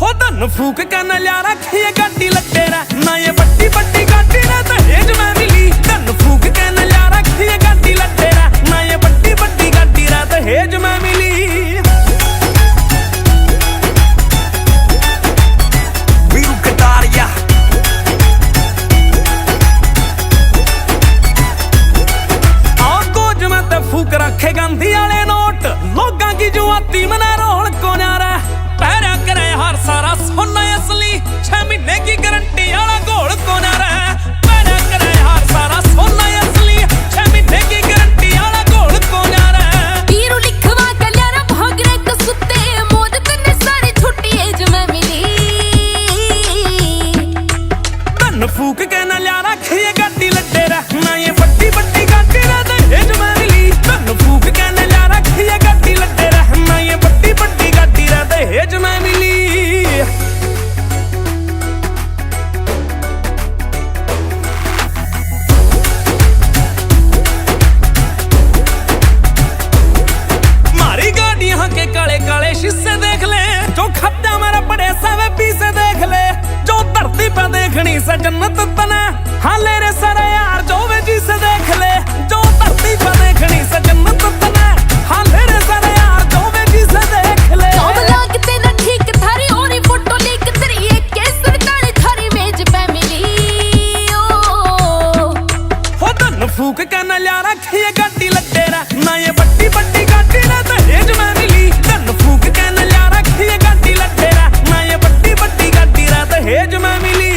हो धन फूक के नल्या रखिए गाड़ी लगे रे ना ये बट्टी बट्टी गाड़ी रे दहेज में मिली धन फूक के नल्या रखिए गाड़ी लगे रे ना ये बट्टी बट्टी गाड़ी रे दहेज में मिली वीरू कटारिया आगोज में ते फूक रखे गांधी वाले नोट लोगां की जुआती मना रोल को न्यारा पैरा करे हर सारा सोना असली 6 महीने की गारंटी वाला घोल को न्यारा पैरा करे हर सारा सोना असली 6 महीने की गारंटी वाला घोल को न्यारा वीरू लिखवा के ल्यारा भागरे के सुते मौज तने सारी छुट्टी एज में मिली धन फूक के न ल्या रखिए गाड़ी लड्डे रे ना ये बट्टी बट्टी गाड़ी रे दहेज में मिली धन फूक के न ल्या रखिए गाड़ी लड्डे रे ना ये बट्टी बट्टी गाड़ी रे दहेज में मिली मारी गाड़ियां के काले काले शीशे देख ले जो खद्दा मेरा बड़े सावे पीछे देख ले जो धरती पे देखनी से जन्नत तना हाले रे सारे यार जो वे जी से देख ले जो धरती पे देखनी से जन्नत तना हाले रे सारे यार जो वे जी से देख ले जॉब लागते ना ठीक थारी ओरी फोटो लीक तेरी एक केसर काली थारी मेज पे मिली हो धन फूक के न ल्या रखिए गाड़ी लड्डे रे ना ये बट्टी बट्टी गाड़ी रे दहेज में मिली धन फूक के न ल्या रखिए गाड़ी लड्डे रे ना ये बट्टी बट्टी गाड़ी रे दहेज में मिली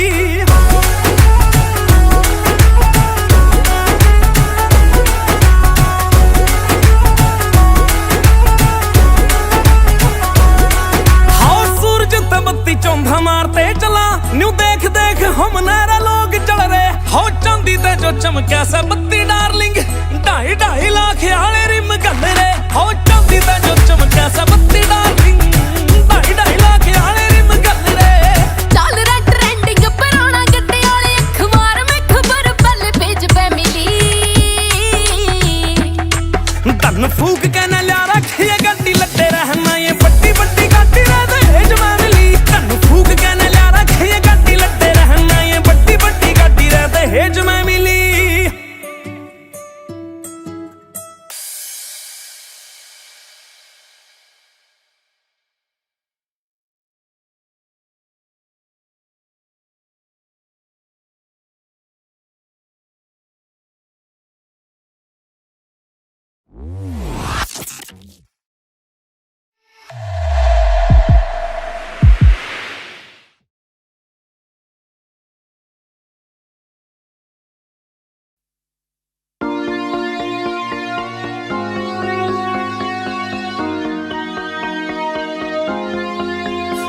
चौंधा मारते चला न्यू देख देख हम नारा लोग चल रहे हो चांदी ते जो चमक्या सा बत्ती डार्लिंग 2.5 लाख आले रिम गल रे हो चांदी ते जो चमक्या सा बत्ती डार्लिंग 2.5 लाख आले रिम गल रे चल रे ट्रेंडिंग पर आना गड्डे वाले अखबार में खबर पहले पेज पे मिली धन फूक के न ल्या रखिए गाड़ी लड्डे रहना ये बट्टी बट्टी गाड़ी रे दहेज में मिली धन फूक के न ल्या रखिए गाड़ी लड्डे रहना ये बट्टी बट्टी गाड़ी रे दहेज में मिली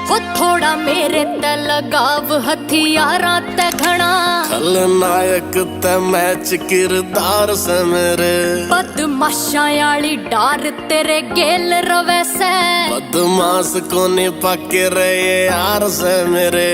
हो थोड़ा मेरे ते लगाव हथियारां ते घना खलनायक ते मैच किरदार से मेरे बदमाशां आली डार तेरे गेल रवे से बदमाश कोने पके रहे यार से मेरे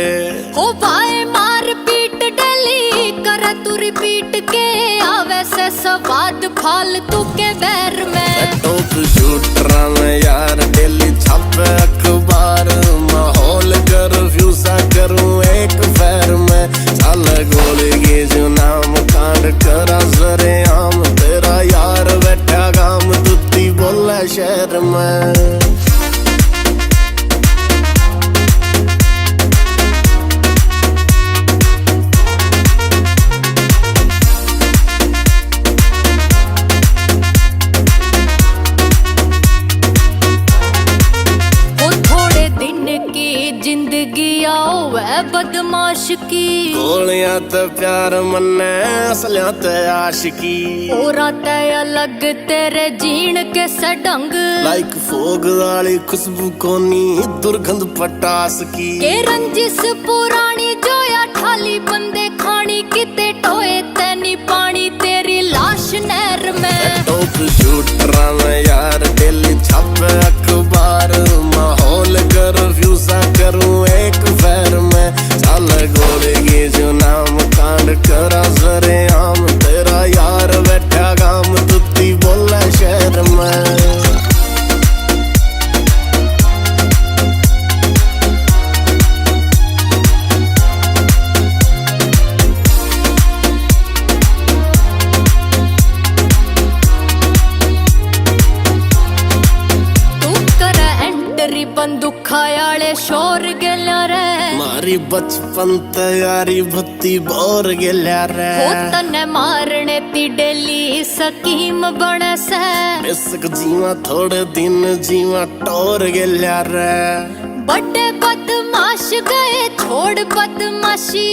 हो भाई मार पीट डली कर तू रिपीट के आवे से स्वाद फालतू के बैर में टॉप शूटरा में यार डेली छापे अखबार माहौल कर्फ्यू सा करूं एक फैर में चल गोली की जो नाम कांड करा सरे आम तेरा यार बैठा गाम तुत्ती बोला शहर में बदमाश की गोलियां ते प्यार मन्ने असलियां ते आशिकी औरा ते अलग तेरे जीण के सडंग लाइक फोग वाली खुशबू कोनी दुर्गंध पटास की के रंजिश पुरानी जोया ठाली बंदे खानी किते टोए तैनी पानी तेरी लाश नहर में टॉप शूटरा में यार डेली छापे अखबार माहौल कर्फ्यू सा करूं एक फैर में चल गोलगे जो नाम कांड करा जरे आम तेरा यार बैठा गाम तुत्ती बोला शहर में बंदूखा आले शोर गेल्या रे मारी बचपन तैयारी भत्ती बोर गेल्या रे हो तने मारने ती डेली स्कीम बने से बेसक जीवा थोड़े दिन जीवा टोर गेल्या रे बड़े बदमाश गए छोड़ बदमाशी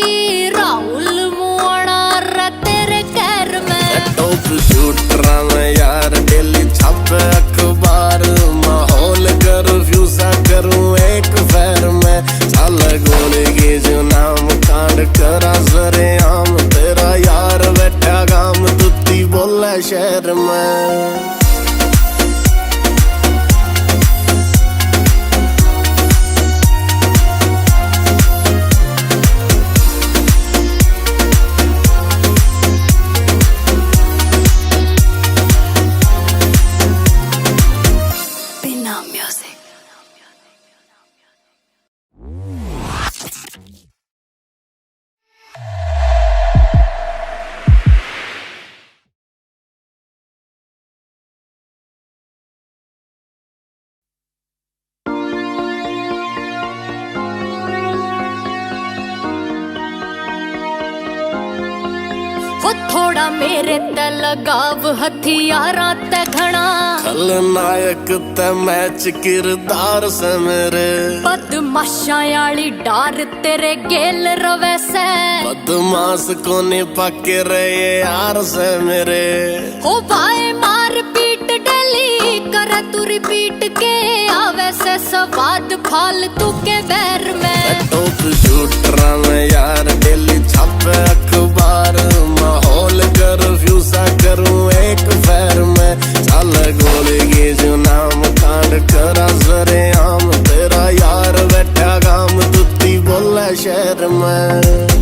राहुल मुआना रे तेरे कैर में टॉप शूटरा में यार डेली छापे अखबार माहौल कर्फ्यू सा करूं एक फैर में चल गोलगे जो नाम कांड करा जरे आम तेरा यार बैठा गाम तुत्ती बोला शहर में थोड़ा मेरे ते लगाव हथियारां ते घना खलनायक ते मैच किरदार से मेरे बदमाशां आली डार तेरे गेल रवे से बदमाश कोने पके रहे यार से मेरे हो भाई मार पीट डली कर तू रिपीट के आवे से स्वाद फालतू के बैर में टॉप शूटरा में यार डेली छापे अखबार माहौल कर्फ्यू सा करूं एक फैर में चल गोलगे जो नाम कांड करा जरे आम तेरा यार बैठा गाम तुत्ती बोला शहर में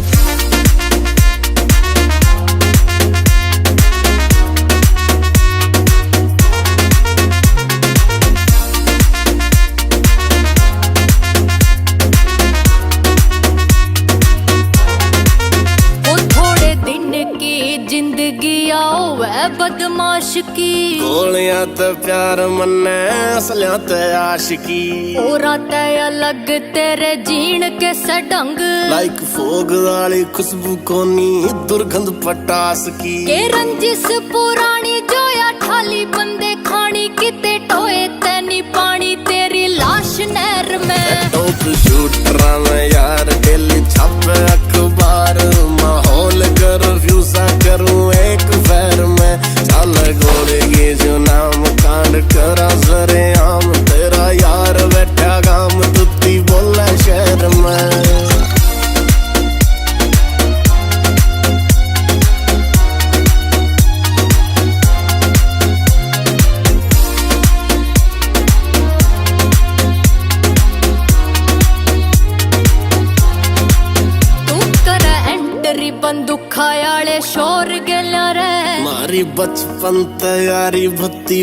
बदमाश की गोलियां ते प्यार मन्ने असलियां ते आशिकी औरा ते अलग तेरे जीण के सडंग लाइक फोग वाली खुशबू कोनी दुर्गंध पटास की के रंजिश पुरानी जोया ठाली बंदे खानी किते टोए तैनी पानी तेरी लाश नहर में टॉप शूटरा में यार डेली छापे अखबार माहौल कर्फ्यू सा करूं एक फैर में चल गोलगे जो नाम कांड करा जरे आम तेरा यार बैठा गाम तुत्ती बोला शहर में बंदूखा आले शोर गेल्या रे मारी बचपन तैयारी भत्ती